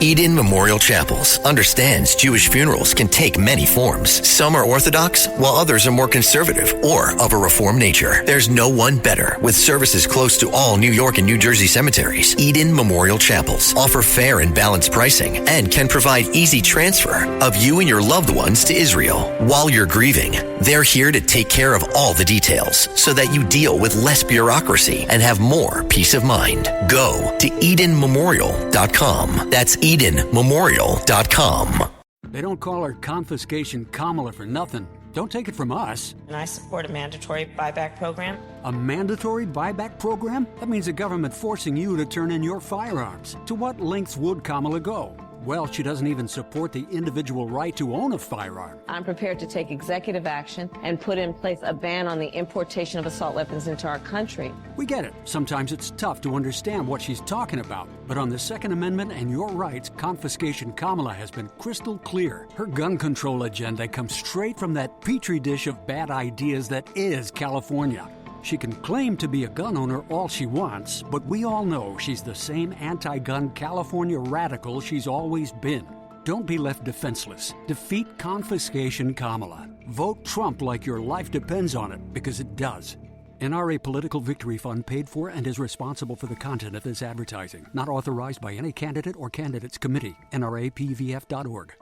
Eden Memorial Chapels understands Jewish funerals can take many forms. Some are Orthodox, while others are more conservative or of a Reformed nature. There's no one better. With services close to all New York and New Jersey cemeteries, Eden Memorial Chapels offer fair and balanced pricing and can provide easy transfer of you and your loved ones to Israel. While you're grieving, they're here to take care of all the details so that you deal with less bureaucracy and have more peace of mind. Go to EdenMemorial.com. That's EdenMemorial.com. They don't call her Confiscation Kamala for nothing. Don't take it from us. And I support a mandatory buyback program. A mandatory buyback program? That means the government forcing you to turn in your firearms. To what lengths would Kamala go? Well, she doesn't even support the individual right to own a firearm. I'm prepared to take executive action and put in place a ban on the importation of assault weapons into our country. We get it. Sometimes it's tough to understand what she's talking about. But on the Second Amendment and your rights, Confiscation Kamala has been crystal clear. Her gun control agenda comes straight from that petri dish of bad ideas that is California. She can claim to be a gun owner all she wants, but we all know she's the same anti-gun California radical she's always been. Don't be left defenseless. Defeat Confiscation Kamala. Vote Trump like your life depends on it, because it does. NRA Political Victory Fund paid for and is responsible for the content of this advertising. Not authorized by any candidate or candidates committee. NRAPVF.org.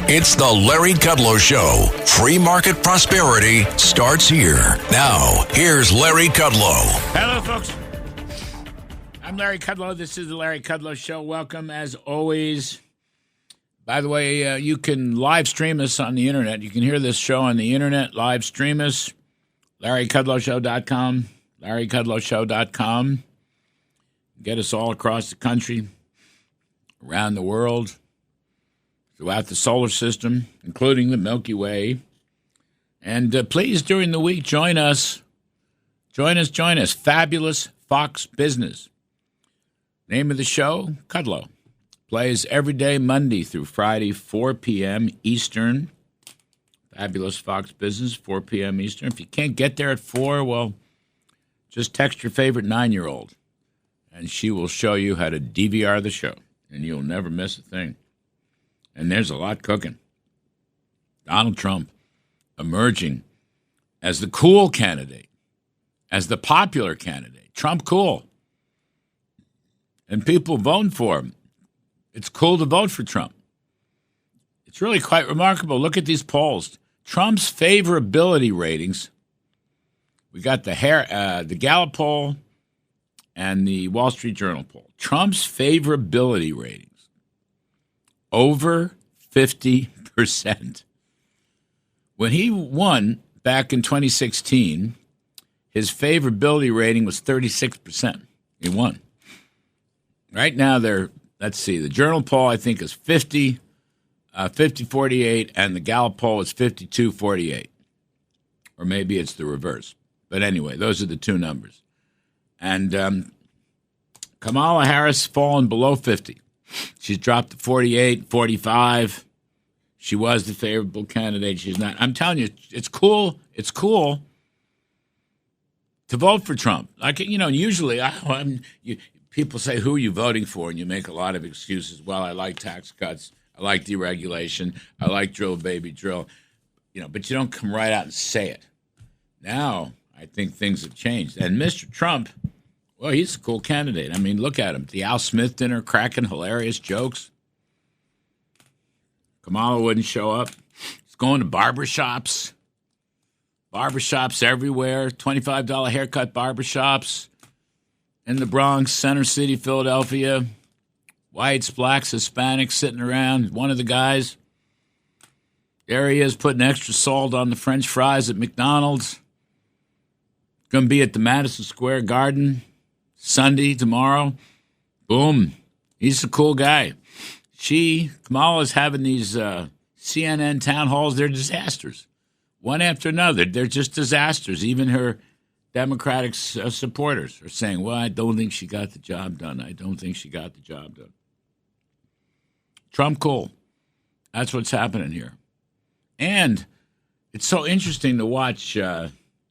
It's the Larry Kudlow Show. Free market prosperity starts here. Now, here's Larry Kudlow. Hello, folks. I'm Larry Kudlow. This is the Larry Kudlow Show. Welcome, as always. By the way, you can live stream us on the internet. You can hear this show on the internet. Live stream us. LarryKudlowShow.com. LarryKudlowShow.com. Get us all across the country, around the world, throughout the solar system, including the Milky Way. And please, during the week, join us. Join us. Fabulous Fox Business. Name of the show, Kudlow. Plays every day, Monday through Friday, 4 p.m. Eastern. Fabulous Fox Business, 4 p.m. Eastern. If you can't get there at 4, well, just text your favorite 9-year-old, and she will show you how to DVR the show, and you'll never miss a thing. And there's a lot cooking. Donald Trump emerging as the cool candidate, as the popular candidate. Trump cool. And people voting for him. It's cool to vote for Trump. It's really quite remarkable. Look at these polls. Trump's favorability ratings. We got the Gallup poll and the Wall Street Journal poll. Trump's favorability ratings. Over 50%. When he won back in 2016, his favorability rating was 36%. He won. Right now, let's see, the Journal poll, I think, is 50-48, and the Gallup poll is 52-48. Or maybe it's the reverse. But anyway, those are the two numbers. And Kamala Harris fallen below 50. She's dropped to 48, 45. She was the favorable candidate. She's not. I'm telling you, it's cool. It's cool to vote for Trump. Like, usually people say, who are you voting for? And you make a lot of excuses. Well, I like tax cuts. I like deregulation. I like drill, baby, drill. But you don't come right out and say it. Now, I think things have changed. And Mr. Trump, well, he's a cool candidate. I mean, look at him. The Al Smith dinner, cracking hilarious jokes. Kamala wouldn't show up. He's going to barbershops. Barbershops everywhere. $25 haircut barbershops. In the Bronx, Center City, Philadelphia. Whites, blacks, Hispanics sitting around. One of the guys, there he is putting extra salt on the French fries at McDonald's. Going to be at the Madison Square Garden Sunday, tomorrow. Boom. He's a cool guy. Kamala's having these CNN town halls. They're disasters. One after another. They're just disasters. Even her Democratic supporters are saying, well, I don't think she got the job done. I don't think she got the job done. Trump cool. That's what's happening here. And it's so interesting to watch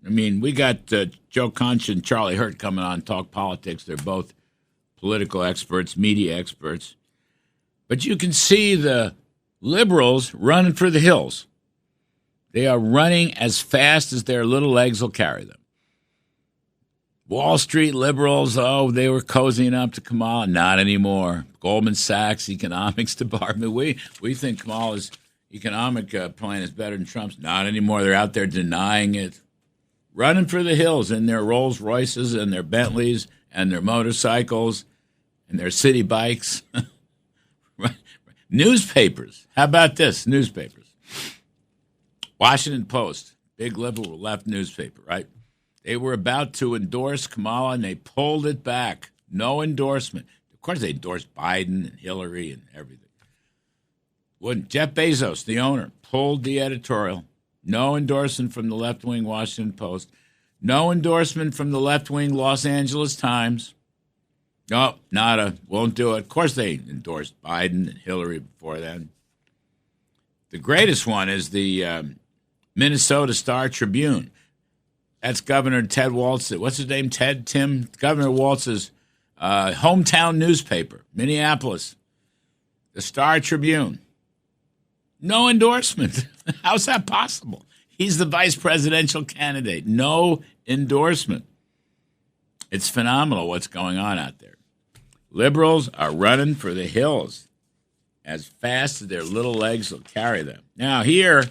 I mean, we got Joe Concha and Charlie Hurt coming on and talk politics. They're both political experts, media experts. But you can see the liberals running for the hills. They are running as fast as their little legs will carry them. Wall Street liberals, they were cozying up to Kamala. Not anymore. Goldman Sachs Economics Department. We think Kamala's economic plan is better than Trump's. Not anymore. They're out there denying it. Running for the hills in their Rolls Royces and their Bentleys and their motorcycles and their city bikes. Newspapers. How about this? Newspapers. Washington Post, big liberal left newspaper, right? They were about to endorse Kamala, and they pulled it back. No endorsement. Of course, they endorsed Biden and Hillary and everything. When Jeff Bezos, the owner, pulled the editorial, no endorsement from the left-wing Washington Post, no endorsement from the left-wing Los Angeles Times. No, nada, won't do it. Of course, they endorsed Biden and Hillary before then. The greatest one is the Minnesota Star Tribune. That's Governor Ted Walz. What's his name? Tim? Governor Walz's hometown newspaper, Minneapolis. The Star Tribune. No endorsement. How's that possible? He's the vice presidential candidate. No endorsement. It's phenomenal what's going on out there. Liberals are running for the hills as fast as their little legs will carry them. Now here,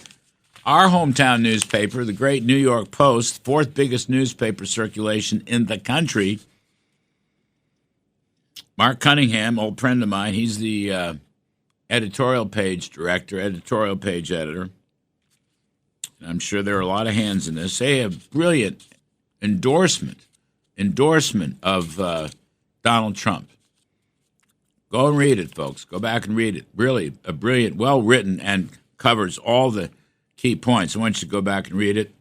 our hometown newspaper, the great New York Post, fourth biggest newspaper circulation in the country. Mark Cunningham, old friend of mine, he's the editorial page director, editorial page editor. I'm sure there are a lot of hands in this. They have brilliant endorsement of Donald Trump. Go and read it, folks. Go back and read it. Really a brilliant, well-written, and covers all the key points. I want you to go back and read it.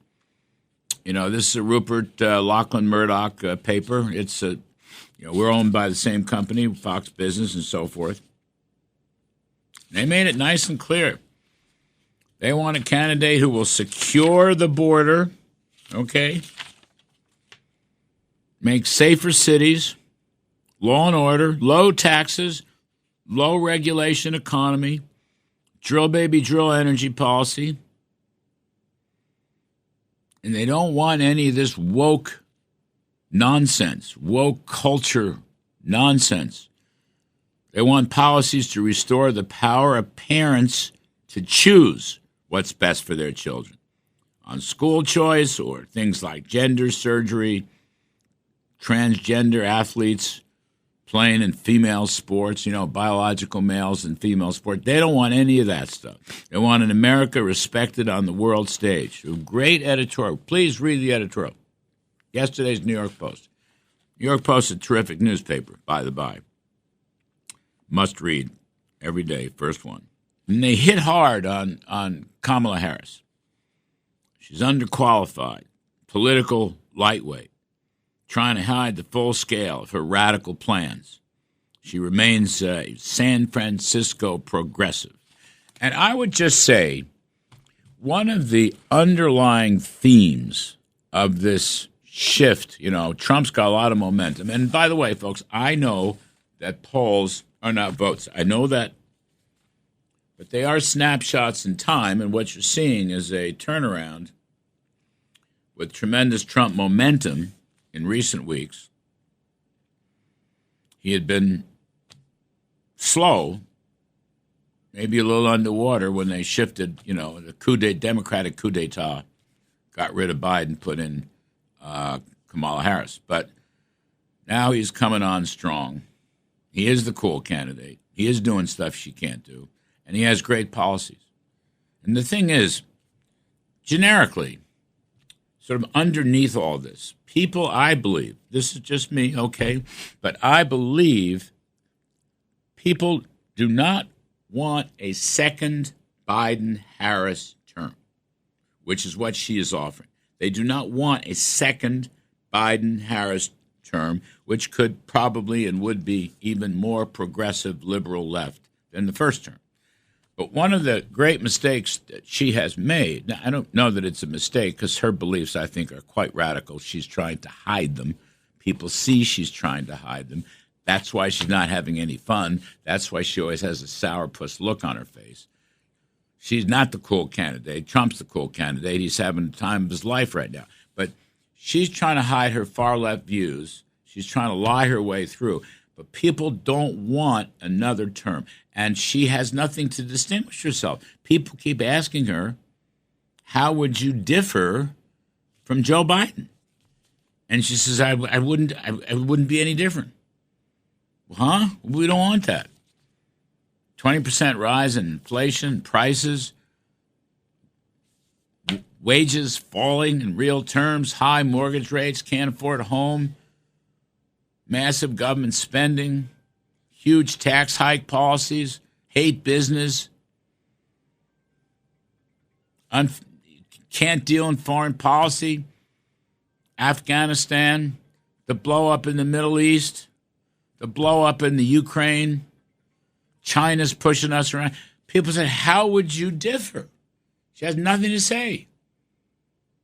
You know, this is a Rupert Lachlan Murdoch paper. It's we're owned by the same company, Fox Business and so forth. They made it nice and clear. They want a candidate who will secure the border, okay? Make safer cities, law and order, low taxes, low regulation economy, drill baby drill energy policy. And they don't want any of this woke nonsense, woke culture nonsense. They want policies to restore the power of parents to choose what's best for their children on school choice or things like gender surgery, transgender athletes playing in female sports, biological males in female sports. They don't want any of that stuff. They want an America respected on the world stage. A great editorial. Please read the editorial. Yesterday's New York Post. New York Post is a terrific newspaper, by the by. Must read every day, first one. And they hit hard on Kamala Harris. She's underqualified, political lightweight, trying to hide the full scale of her radical plans. She remains a San Francisco progressive. And I would just say one of the underlying themes of this shift, Trump's got a lot of momentum. And by the way, folks, I know that polls are not votes. I know that. But they are snapshots in time, and what you're seeing is a turnaround with tremendous Trump momentum in recent weeks. He had been slow, maybe a little underwater when they shifted, the Democratic coup d'etat, got rid of Biden, put in Kamala Harris. But now he's coming on strong. He is the cool candidate. He is doing stuff she can't do. And he has great policies. And the thing is, generically, sort of underneath all this, people, I believe, this is just me, okay, but I believe people do not want a second Biden-Harris term, which is what she is offering. They do not want a second Biden-Harris term, which could probably and would be even more progressive liberal left than the first term. But one of the great mistakes that she has made, now I don't know that it's a mistake because her beliefs, I think, are quite radical. She's trying to hide them. People see she's trying to hide them. That's why she's not having any fun. That's why she always has a sourpuss look on her face. She's not the cool candidate. Trump's the cool candidate. He's having the time of his life right now. But she's trying to hide her far-left views. She's trying to lie her way through. But people don't want another term. And she has nothing to distinguish herself. People keep asking her, how would you differ from Joe Biden? And she says, I wouldn't be any different. Huh? We don't want that. 20% rise in inflation, prices, wages falling in real terms, high mortgage rates, can't afford a home, massive government spending, huge tax hike policies, hate business, can't deal in foreign policy, Afghanistan, the blow up in the Middle East, the blow up in the Ukraine, China's pushing us around. People say, how would you differ? She has nothing to say.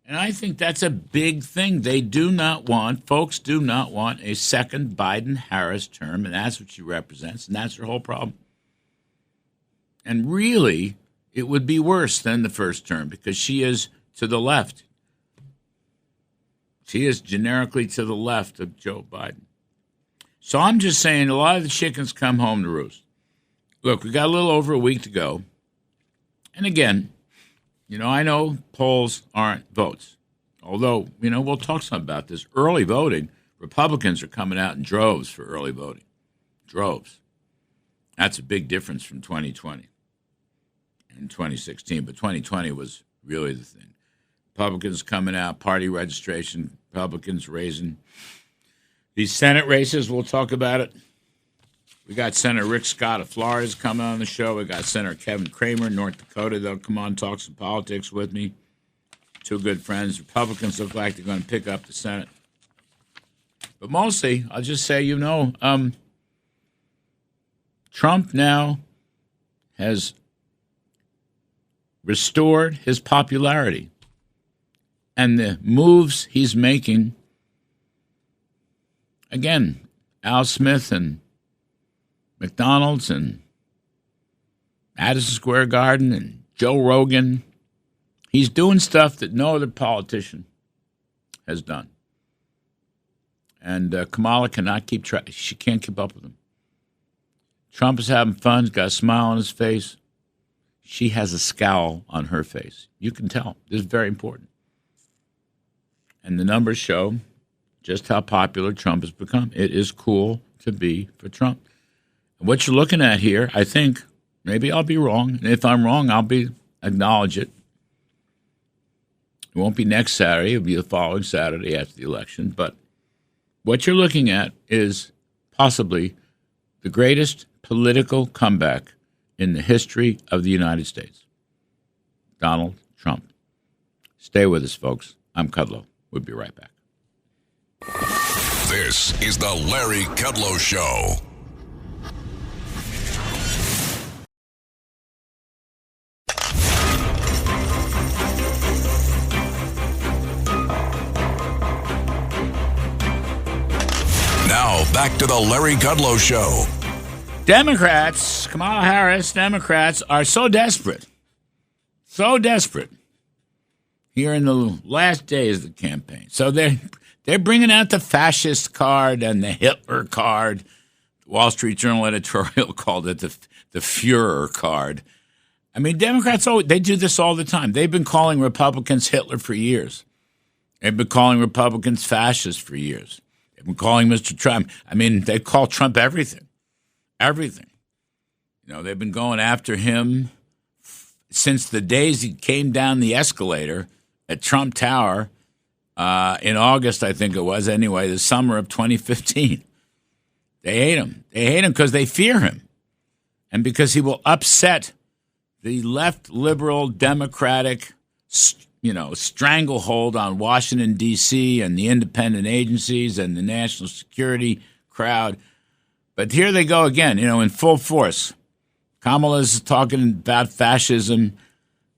And I think that's a big thing. Folks do not want a second Biden-Harris term, and that's what she represents, and that's her whole problem. And really, it would be worse than the first term because she is to the left. She is generically to the left of Joe Biden. So I'm just saying a lot of the chickens come home to roost. Look, we got a little over a week to go. And again, I know polls aren't votes. Although, we'll talk some about this. Early voting, Republicans are coming out in droves for early voting. Droves. That's a big difference from 2020 and 2016. But 2020 was really the thing. Republicans coming out, party registration, Republicans raising. These Senate races, we'll talk about it. We got Senator Rick Scott of Florida coming on the show. We got Senator Kevin Cramer in North Dakota. They'll come on and talk some politics with me. Two good friends. Republicans look like they're going to pick up the Senate. But mostly, I'll just say, Trump now has restored his popularity. And the moves he's making, again, Al Smith and McDonald's and Madison Square Garden and Joe Rogan. He's doing stuff that no other politician has done. And Kamala cannot keep track. She can't keep up with him. Trump is having fun. He's got a smile on his face. She has a scowl on her face. You can tell. This is very important. And the numbers show just how popular Trump has become. It is cool to be for Trump. And what you're looking at here, I think, maybe I'll be wrong. And if I'm wrong, I'll acknowledge it. It won't be next Saturday. It'll be the following Saturday after the election. But what you're looking at is possibly the greatest political comeback in the history of the United States. Donald Trump. Stay with us, folks. I'm Kudlow. We'll be right back. This is the Larry Kudlow Show. Now, back to the Larry Kudlow Show. Democrats, Kamala Harris, Democrats are so desperate here in the last days of the campaign. So they're bringing out the fascist card and the Hitler card. The Wall Street Journal editorial called it the Fuhrer card. I mean, Democrats, they do this all the time. They've been calling Republicans Hitler for years. They've been calling Republicans fascists for years. They've been calling Mr. Trump. I mean, they call Trump everything. Everything. They've been going after him since the days he came down the escalator at Trump Tower in August, I think it was, anyway, the summer of 2015. They hate him. They hate him because they fear him and because he will upset the left liberal democratic, stranglehold on Washington, D.C. and the independent agencies and the national security crowd. But here they go again, in full force. Kamala's talking about fascism.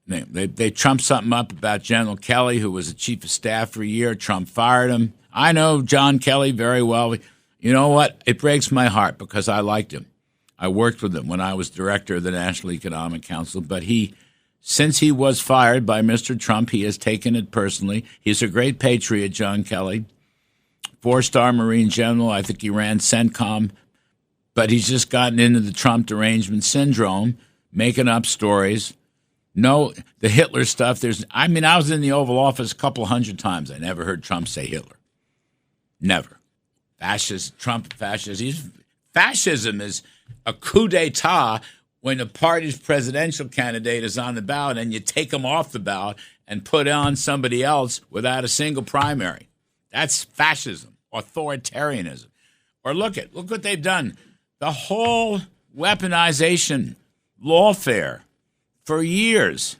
They trumped something up about General Kelly, who was the chief of staff for a year. Trump fired him. I know John Kelly very well. You know what? It breaks my heart because I liked him. I worked with him when I was director of the National Economic Council. But since he was fired by Mr. Trump, he has taken it personally. He's a great patriot, John Kelly. 4-star Marine general. I think he ran CENTCOM. But he's just gotten into the Trump derangement syndrome, making up stories. No, the Hitler stuff. I was in the Oval Office a couple 100 times. I never heard Trump say Hitler. Never. Fascist, Trump fascist. Fascism is a coup d'etat when a party's presidential candidate is on the ballot and you take him off the ballot and put on somebody else without a single primary. That's fascism, authoritarianism. Or look what they've done. The whole weaponization lawfare for years.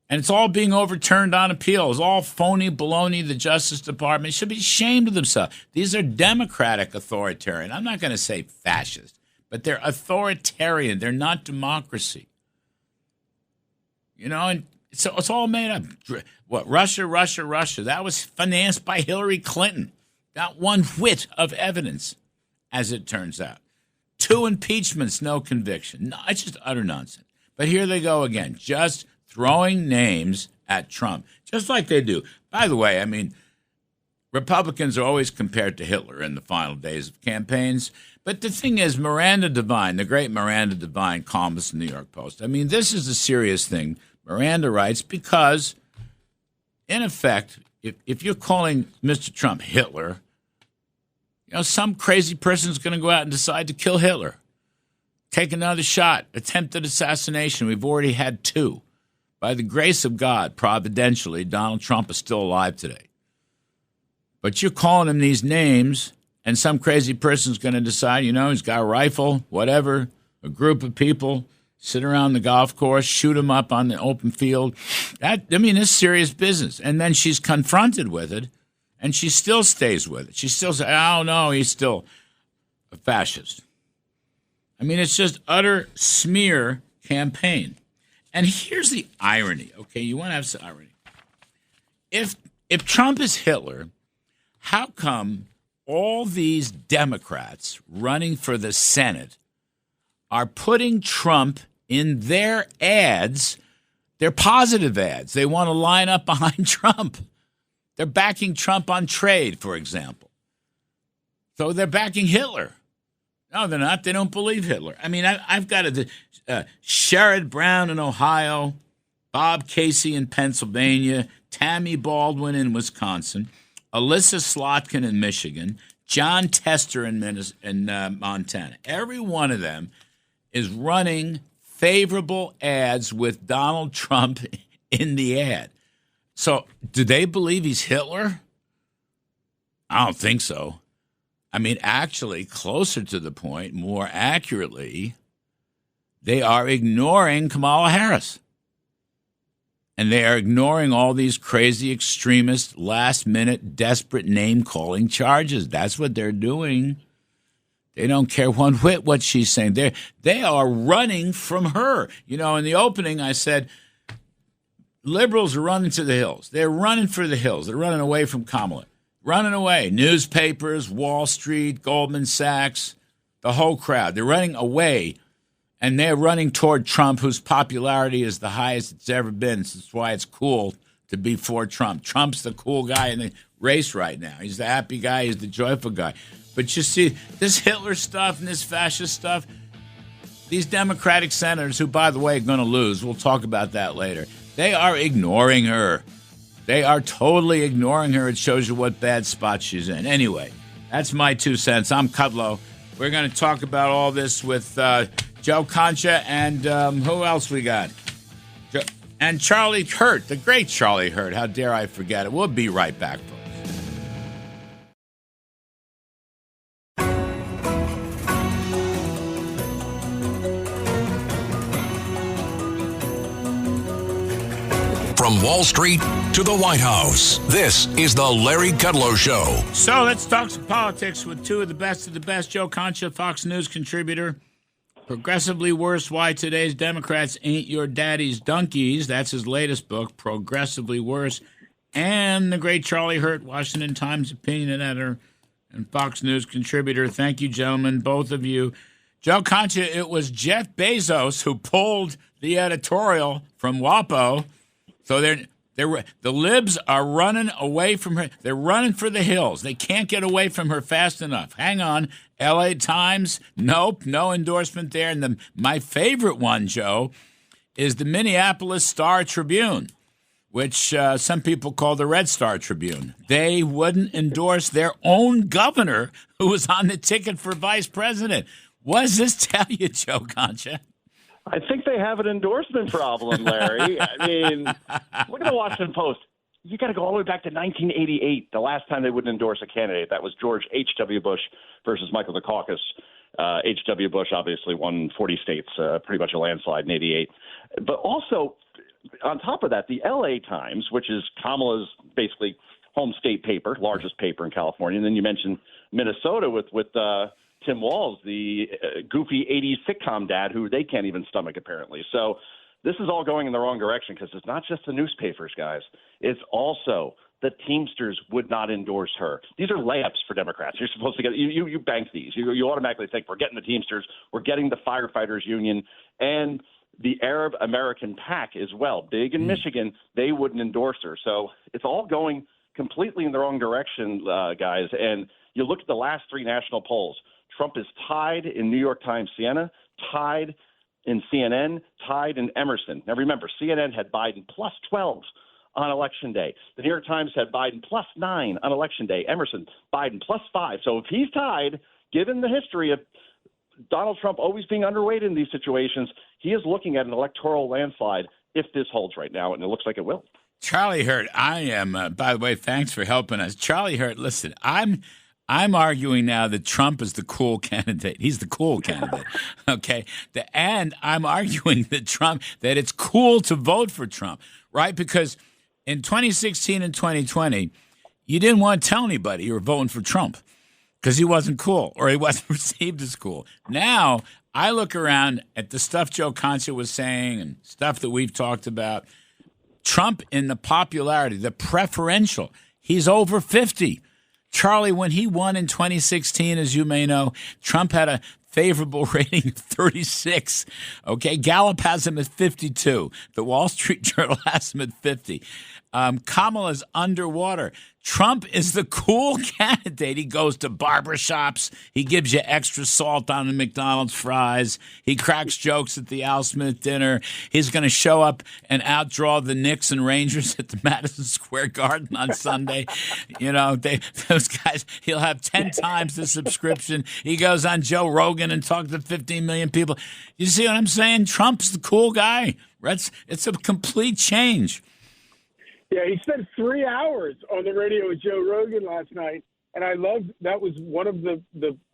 And it's all being overturned on appeal. It's all phony baloney. The Justice Department should be ashamed of themselves. These are democratic authoritarian. I'm not going to say fascist, but they're authoritarian. They're not democracy. And so it's all made up. What, Russia. That was financed by Hillary Clinton. Not one whit of evidence, as it turns out. 2 impeachments, no conviction. No, it's just utter nonsense. But here they go again, just throwing names at Trump, just like they do. By the way, Republicans are always compared to Hitler in the final days of campaigns. But the thing is, Miranda Devine, the great Miranda Devine, columnist in the New York Post, this is a serious thing. Miranda writes, because, in effect, if you're calling Mr. Trump Hitler, some crazy person's going to go out and decide to kill Hitler. Take another shot, attempted assassination. We've already had 2. By the grace of God, providentially, Donald Trump is still alive today. But you're calling him these names, and some crazy person's going to decide, he's got a rifle, whatever, a group of people sit around the golf course, shoot him up on the open field. It's serious business. And then she's confronted with it, and she still stays with it. She still says, oh, no, he's still a fascist. It's just utter smear campaign. And here's the irony, okay? You want to have some irony. If Trump is Hitler, how come all these Democrats running for the Senate are putting Trump in their ads, their positive ads? They want to line up behind Trump. They're backing Trump on trade, for example. So they're backing Hitler. No, they're not. They don't believe Hitler. I've got Sherrod Brown in Ohio, Bob Casey in Pennsylvania, Tammy Baldwin in Wisconsin, Alyssa Slotkin in Michigan, John Tester in Montana. Every one of them is running favorable ads with Donald Trump in the ad. So do they believe he's Hitler? I don't think so. Actually, closer to the point, more accurately, they are ignoring Kamala Harris. And they are ignoring all these crazy extremist, last-minute, desperate name-calling charges. That's what they're doing. They don't care one whit what she's saying. They are running from her. In the opening, I said, liberals are running to the hills. They're running for the hills. They're running away from Kamala. Running away. Newspapers, Wall Street, Goldman Sachs, the whole crowd. They're running away, and they're running toward Trump, whose popularity is the highest it's ever been. That's why it's cool to be for Trump. Trump's the cool guy in the race right now. He's the happy guy. He's the joyful guy. But you see, this Hitler stuff and this fascist stuff, these Democratic senators, who, by the way, are going to lose, we'll talk about that later, they are ignoring her. They are totally ignoring her. It shows you what bad spot she's in. Anyway, that's my 2 cents. I'm Kudlow. We're going to talk about all this with Joe Concha and who else we got? And Charlie Hurt, the great Charlie Hurt. How dare I forget it? We'll be right back, folks. From Wall Street to the White House, this is the Larry Kudlow Show. So let's talk some politics with 2 of the best. Joe Concha, Fox News contributor, Progressively Worse, Why Today's Democrats Ain't Your Daddy's Donkeys. That's his latest book, Progressively Worse. And the great Charlie Hurt, Washington Times opinion editor and Fox News contributor. Thank you, gentlemen, both of you. Joe Concha, it was Jeff Bezos who pulled the editorial from WAPO. So the libs are running away from her. They're running for the hills. They can't get away from her fast enough. Hang on. L.A. Times, nope, no endorsement there. And my favorite one, Joe, is the Minneapolis Star-Tribune, which some people call the Red Star Tribune. They wouldn't endorse their own governor who was on the ticket for vice president. What does this tell you, Joe Concha? I think they have an endorsement problem, Larry. I mean, look at the Washington Post. You got to go all the way back to 1988, the last time they wouldn't endorse a candidate. That was George H.W. Bush versus Michael Dukakis. H.W. Bush obviously won 40 states, pretty much a landslide in 88. But also, on top of that, the L.A. Times, which is Kamala's basically home state paper, largest paper in California. And then you mentioned Minnesota with Tim Walz, the goofy 80s sitcom dad who they can't even stomach, apparently. So this is all going in the wrong direction because it's not just the newspapers, guys. It's also the Teamsters would not endorse her. These are layups for Democrats. You're supposed to get you bank these. You automatically think we're getting the Teamsters, we're getting the firefighters union, and the Arab American PAC as well. Big in Michigan, they wouldn't endorse her. So it's all going completely in the wrong direction, guys. And you look at the last three national polls. Trump is tied in New York Times Siena, tied in CNN, tied in Emerson. Now remember, CNN had Biden plus 12 on Election Day. The New York Times had Biden plus 9 on Election Day. Emerson, Biden plus 5. So if he's tied, given the history of Donald Trump always being underweight in these situations, he is looking at an electoral landslide if this holds right now, and it looks like it will. Charlie Hurt, I am, by the way, thanks for helping us. Charlie Hurt, listen, I'm arguing now that Trump is the cool candidate. He's the cool candidate, okay? And I'm arguing that it's cool to vote for Trump, right? Because in 2016 and 2020, you didn't want to tell anybody you were voting for Trump because he wasn't cool or he wasn't received as cool. Now, I look around at the stuff Joe Concha was saying and stuff that we've talked about. Trump in the popularity, the preferential, he's over 50. Charlie, when he won in 2016, as you may know, Trump had a favorable rating of 36. Okay, Gallup has him at 52. The Wall Street Journal has him at 50. Kamala's underwater. Trump is the cool candidate. He goes to barbershops. He gives you extra salt on the McDonald's fries. He cracks jokes at the Al Smith dinner. He's going to show up and outdraw the Knicks and Rangers at the Madison Square Garden on Sunday. You know, those guys, he'll have 10 times the subscription. He goes on Joe Rogan and talks to 15 million people. You see what I'm saying? Trump's the cool guy. It's a complete change. Yeah, he spent 3 hours on the radio with Joe Rogan last night, and I loved that was one of the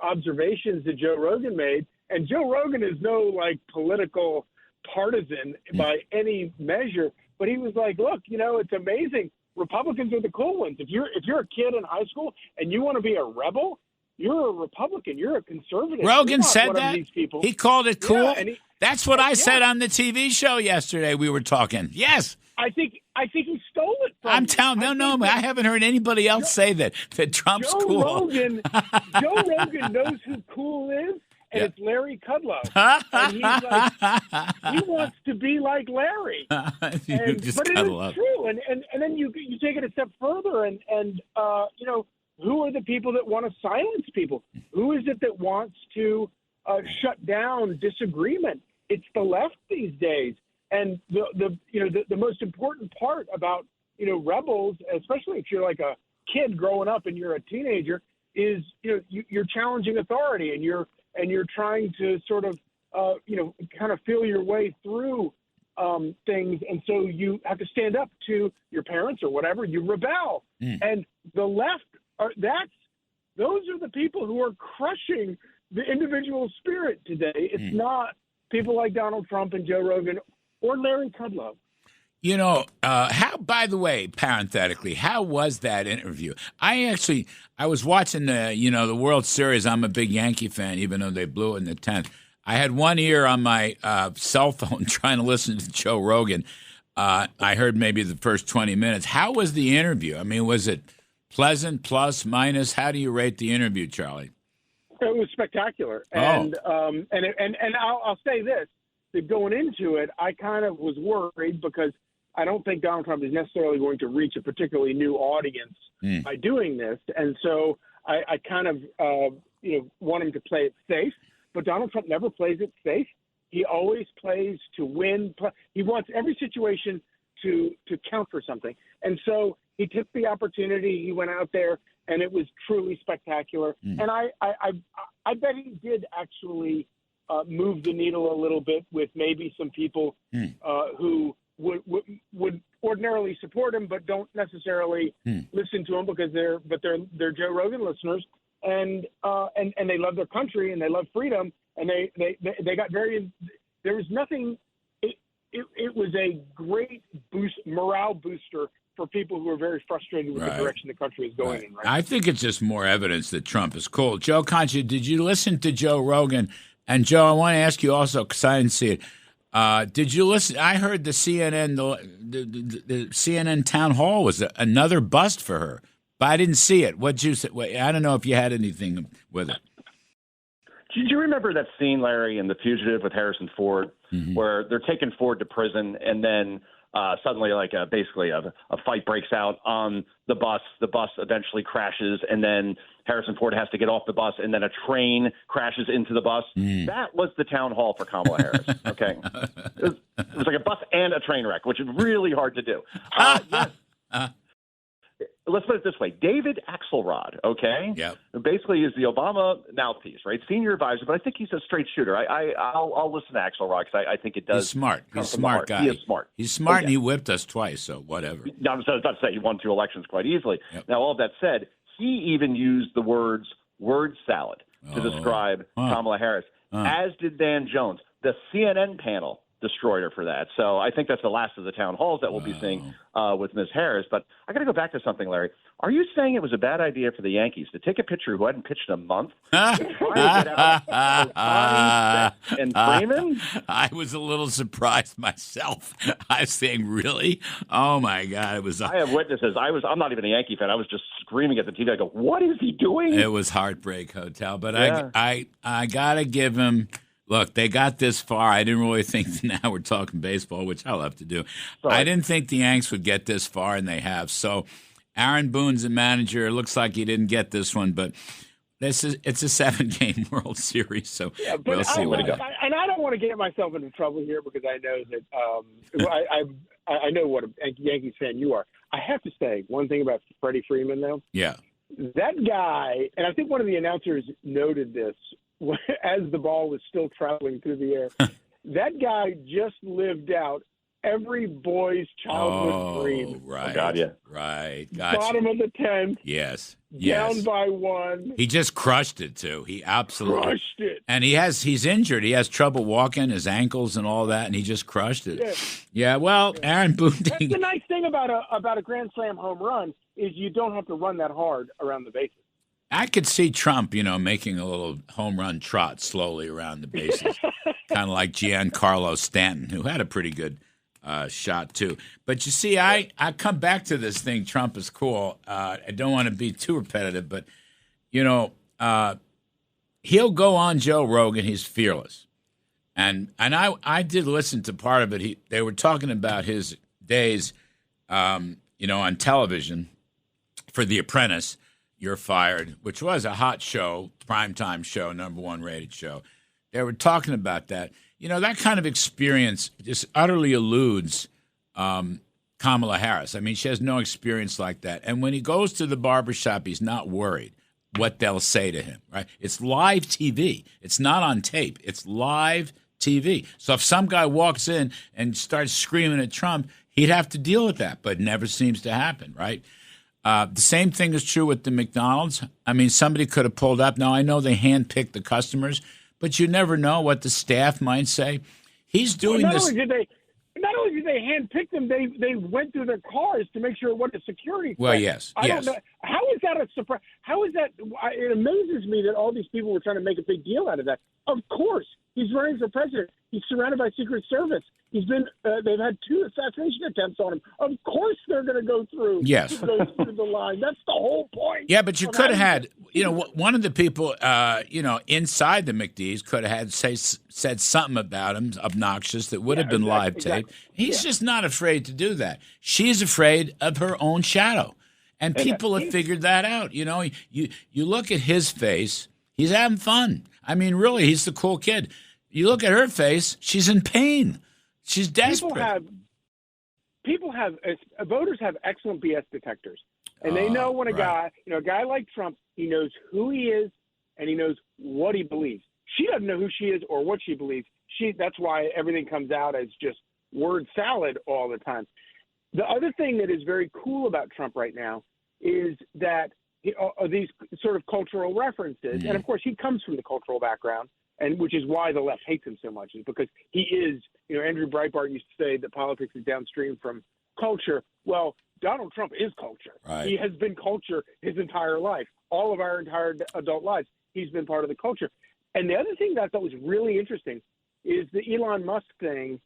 observations that Joe Rogan made. And Joe Rogan is no, like, political partisan by any measure, but he was like, look, you know, it's amazing. Republicans are the cool ones. If you're a kid in high school and you want to be a rebel, you're a Republican. You're a conservative. Rogan said that? He called it cool? Yeah, That's what I said on the TV show yesterday we were talking. Yes. I think he stole it from I'm telling I haven't heard anybody else say that Trump's cool. Joe Rogan knows who cool is, and it's Larry Kudlow. And he's like, he wants to be like Larry. But it is true. And then you take it a step further, and you know, who are the people that want to silence people? Who is it that wants to shut down disagreement? It's the left these days. And the most important part about, you know, rebels, especially if you're like a kid growing up and you're a teenager, is, you know, you're challenging authority and you're trying to sort of kind of feel your way through things, and so you have to stand up to your parents or whatever. You rebel, and the left those are the people who are crushing the individual spirit today. It's not people like Donald Trump and Joe Rogan or Larry Kudlow. You know, by the way, parenthetically, how was that interview? I was watching the World Series. I'm a big Yankee fan, even though they blew it in the 10th. I had one ear on my cell phone trying to listen to Joe Rogan. I heard maybe the first 20 minutes. How was the interview? I mean, was it pleasant, plus, minus? How do you rate the interview, Charlie? It was spectacular, and I'll say this: that going into it, I kind of was worried because I don't think Donald Trump is necessarily going to reach a particularly new audience by doing this, and so I kind of want him to play it safe. But Donald Trump never plays it safe. He always plays to win. He wants every situation to count for something, and so he took the opportunity. He went out there, and it was truly spectacular. And I bet he did actually move the needle a little bit with maybe some people who would ordinarily support him, but don't necessarily listen to him because they're Joe Rogan listeners, and they love their country and they love freedom, and they got very. There was nothing. It was a great morale booster for people who are very frustrated with the direction the country is going in. Right? I think it's just more evidence that Trump is cool. Joe Concha, did you listen to Joe Rogan? And Joe, I want to ask you also because I didn't see it. Did you listen? I heard the CNN the CNN town hall was another bust for her, but I didn't see it. What'd you say? I don't know if you had anything with it. Did you remember that scene, Larry, in The Fugitive with Harrison Ford, where they're taking Ford to prison, and then suddenly, basically a fight breaks out on the bus. The bus eventually crashes, and then Harrison Ford has to get off the bus, and then a train crashes into the bus. That was the town hall for Kamala Harris. Okay, it was like a bus and a train wreck, which is really hard to do. Yes. Let's put it this way. David Axelrod, okay? Yep. Basically is the Obama mouthpiece, right? Senior advisor, but I think he's a straight shooter. I'll listen to Axelrod because I think it does. He's smart. He's a smart guy. He is smart. He's smart, and he whipped us twice, so whatever. No, I was about to say he won 2 elections quite easily. Yep. Now, all of that said, he even used the words word salad to describe Kamala Harris, as did Dan Jones. The CNN panel destroyed her for that. So I think that's the last of the town halls that we'll be seeing with Ms. Harris. But I got to go back to something, Larry. Are you saying it was a bad idea for the Yankees to take a pitcher who hadn't pitched in a month and Freeman? I was a little surprised myself. I was saying, really? Oh, my God. It was. I have witnesses. I'm not even a Yankee fan. I was just screaming at the TV. I go, what is he doing? It was Heartbreak Hotel. But I got to give him. Look, they got this far. I didn't really think now we're talking baseball, which I love to do. Sorry. I didn't think the Yanks would get this far, and they have. So Aaron Boone's a manager. It looks like he didn't get this one, but it's a 7-game World Series, so we'll see what it goes. And I don't want to get myself into trouble here because I know that I know what a Yankees fan you are. I have to say one thing about Freddie Freeman, though. Yeah. That guy, and I think one of the announcers noted this, as the ball was still traveling through the air, that guy just lived out every boy's childhood dream. Right. Got you. Right. Gotcha. Bottom of the 10th. Yes. Down by 1. He just crushed it, too. He absolutely crushed it. And he's injured. He has trouble walking, his ankles and all that, and he just crushed it. Yeah, well, Aaron Boone. That's the nice thing about a Grand Slam home run is you don't have to run that hard around the bases. I could see Trump, making a little home run trot slowly around the bases, kind of like Giancarlo Stanton, who had a pretty good shot too. But you see, I come back to this thing. Trump is cool. I don't want to be too repetitive, but he'll go on Joe Rogan. He's fearless, and I did listen to part of it. They were talking about his days, on television for The Apprentice. You're Fired, which was a hot show, primetime show, #1 rated show. They were talking about that. That kind of experience just utterly eludes Kamala Harris. I mean, she has no experience like that. And when he goes to the barbershop, he's not worried what they'll say to him, right? It's live TV. It's not on tape. It's live TV. So if some guy walks in and starts screaming at Trump, he'd have to deal with that, but it never seems to happen, right? The same thing is true with the McDonald's. I mean, somebody could have pulled up. Now, I know they handpicked the customers, but you never know what the staff might say. He's doing this. Not only did they handpick them, they went through their cars to make sure it wasn't a security threat. Well, yes. I don't know. How is that a surprise? How is that? It amazes me that all these people were trying to make a big deal out of that. Of course, He's running for president. He's surrounded by Secret Service. He's been. They've had 2 assassination attempts on him. Of course, they're going to go through. Yes, go through the line. That's the whole point. Yeah, but you could have had. One of the people, inside the McDee's could have had said something about him obnoxious that would have been live taped. He's just not afraid to do that. She's afraid of her own shadow, and people have figured that out. You look at his face. He's having fun. I mean, really, he's the cool kid. You look at her face, she's in pain. She's desperate. Voters have excellent BS detectors. And they know when a guy like Trump, he knows who he is and he knows what he believes. She doesn't know who she is or what she believes. That's why everything comes out as just word salad all the time. The other thing that is very cool about Trump right now is that these sort of cultural references, and of course he comes from the cultural background, and which is why the left hates him so much, is because he is, Andrew Breitbart used to say that politics is downstream from culture. Well, Donald Trump is culture. Right. He has been culture his entire life, all of our entire adult lives. He's been part of the culture. And the other thing that I thought was really interesting is the Elon Musk thing.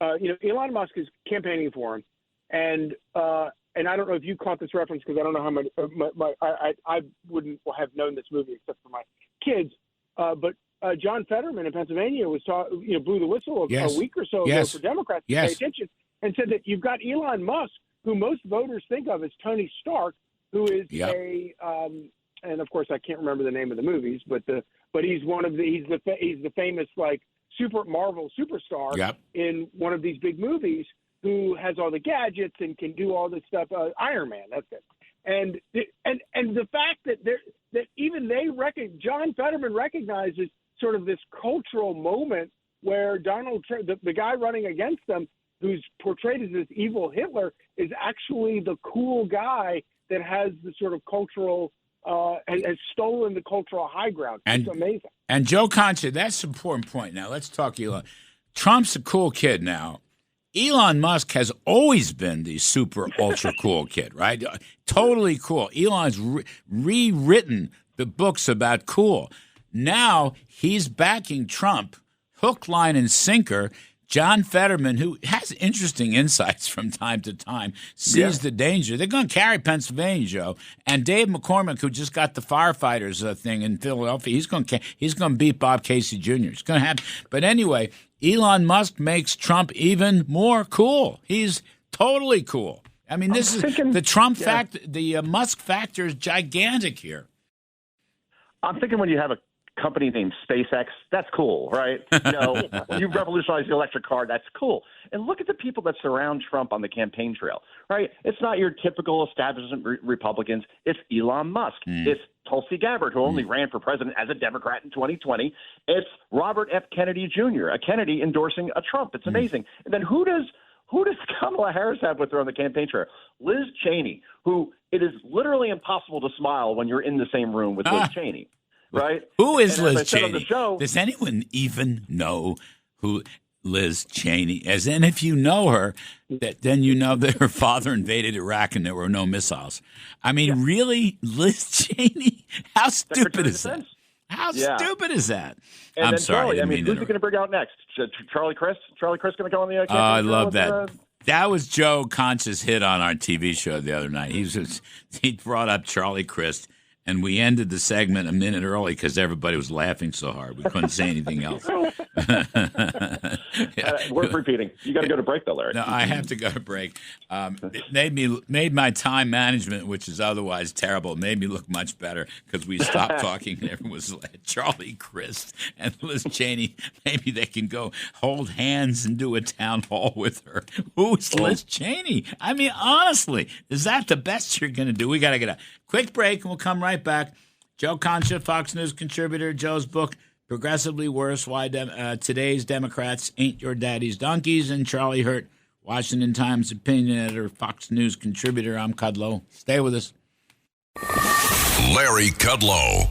Elon Musk is campaigning for him, and I don't know if you caught this reference because I don't know how much I wouldn't have known this movie except for my kids. But John Fetterman in Pennsylvania blew the whistle a week or so ago for Democrats to pay attention and said that you've got Elon Musk, who most voters think of as Tony Stark, who is and of course I can't remember the name of the movies, but he's the famous super Marvel superstar in one of these big movies who has all the gadgets and can do all this stuff. Iron Man, that's it. And the fact that even John Fetterman recognizes sort of this cultural moment where Donald Trump, the guy running against them, who's portrayed as this evil Hitler, is actually the cool guy that has the sort of cultural has stolen the cultural high ground. It's amazing. And Joe Concha, that's an important point. Now let's talk Elon. Trump's a cool kid now. Elon Musk has always been the super ultra cool kid, right? Totally cool. Elon's rewritten the books about cool. Now he's backing Trump, hook, line, and sinker. John Fetterman, who has interesting insights from time to time, sees the danger. They're going to carry Pennsylvania, Joe. And Dave McCormick, who just got the firefighters thing in Philadelphia, he's going to beat Bob Casey Jr. It's going to happen. But anyway, Elon Musk makes Trump even more cool. He's totally cool. I mean, this is the Trump factor. The Musk factor is gigantic here. I'm thinking when you have a company named SpaceX, that's cool, right? You revolutionize the electric car, that's cool. And look at the people that surround Trump on the campaign trail, right? It's not your typical establishment Republicans. It's Elon Musk. It's Tulsi Gabbard, who only ran for president as a Democrat in 2020. It's Robert F. Kennedy Jr., a Kennedy endorsing a Trump. It's amazing. And then who does Kamala Harris have with her on the campaign trail? Liz Cheney, who it is literally impossible to smile when you're in the same room with Liz Cheney. Right? Who is Liz Cheney? Does anyone even know who Liz Cheney is? And if you know her, then you know that her father invaded Iraq and there were no missiles. I mean, really? Liz Cheney? How stupid is that? How stupid is that? And I'm sorry. Charlie, who's he going to bring out next? Charlie Crist? Charlie Crist going to go on the campaign? I love that. That was Joe Concha's hit on our TV show the other night. He brought up Charlie Crist. And we ended the segment a minute early because everybody was laughing so hard. We couldn't say anything else. Worth repeating. You got to go to break, though, Larry. No, I have to go to break. It made my time management, which is otherwise terrible, made me look much better because we stopped talking. And everyone was like, Charlie Crist and Liz Cheney. Maybe they can go hold hands and do a town hall with her. Who's Liz Cheney? I mean, honestly, is that the best you're going to do? We got to get a quick break, and we'll come right back. Joe Concha, Fox News contributor. Joe's book, Progressively Worse, Why Today's Democrats Ain't Your Daddy's Donkeys. And Charlie Hurt, Washington Times opinion editor, Fox News contributor. I'm Kudlow. Stay with us. Larry Kudlow.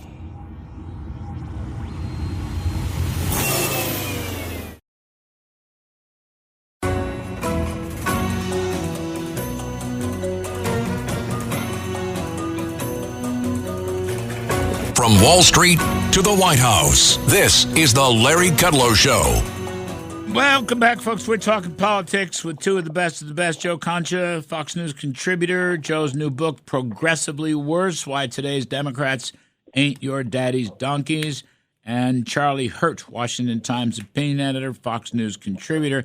From Wall Street to the White House, this is the Larry Kudlow Show. Welcome back, folks. We're talking politics with two of the best. Joe Concha, Fox News contributor. Joe's new book, Progressively Worse, Why Today's Democrats Ain't Your Daddy's Donkeys. And Charlie Hurt, Washington Times opinion editor, Fox News contributor.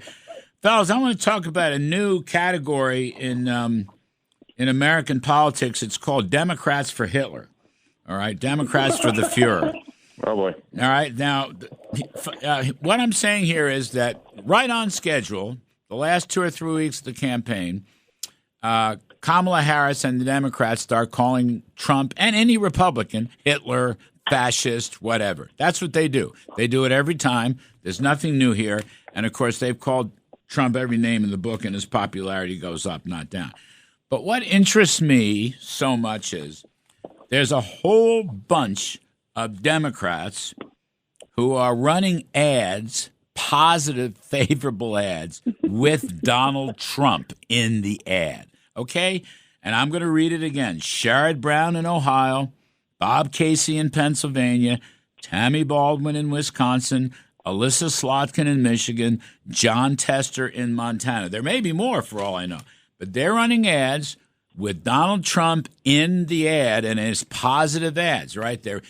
Fellas, I want to talk about a new category in American politics. It's called Democrats for Hitler. All right, Democrats for the Fuhrer. Oh, boy. All right. Now, what I'm saying here is that right on schedule, the last 2 or 3 weeks of the campaign, Kamala Harris and the Democrats start calling Trump and any Republican Hitler, fascist, whatever. That's what they do. They do it every time. There's nothing new here. And, of course, they've called Trump every name in the book, and his popularity goes up, not down. But what interests me so much is there's a whole bunch of Democrats who are running ads, positive, favorable ads, with Donald Trump in the ad. Okay? And I'm going to read it again. Sherrod Brown in Ohio, Bob Casey in Pennsylvania, Tammy Baldwin in Wisconsin, Alyssa Slotkin in Michigan, John Tester in Montana. There may be more for all I know. But they're running ads with Donald Trump in the ad, and it's positive ads, right? The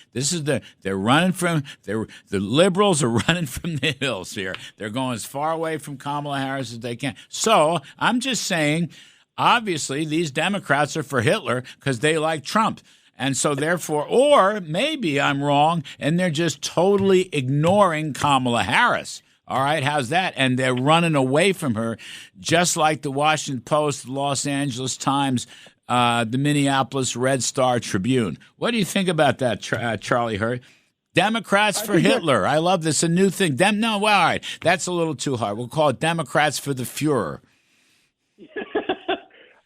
liberals are running from the hills here. They're going as far away from Kamala Harris as they can. So I'm just saying, obviously, these Democrats are for Hitler because they like Trump. And so therefore, or maybe I'm wrong, and they're just totally ignoring Kamala Harris. All right, how's that? And they're running away from her, just like the Washington Post, the Los Angeles Times, the Minneapolis Red Star Tribune. What do you think about that, Charlie Hurt? Democrats for Hitler. I love this. A new thing. All right. That's a little too hard. We'll call it Democrats for the Fuhrer.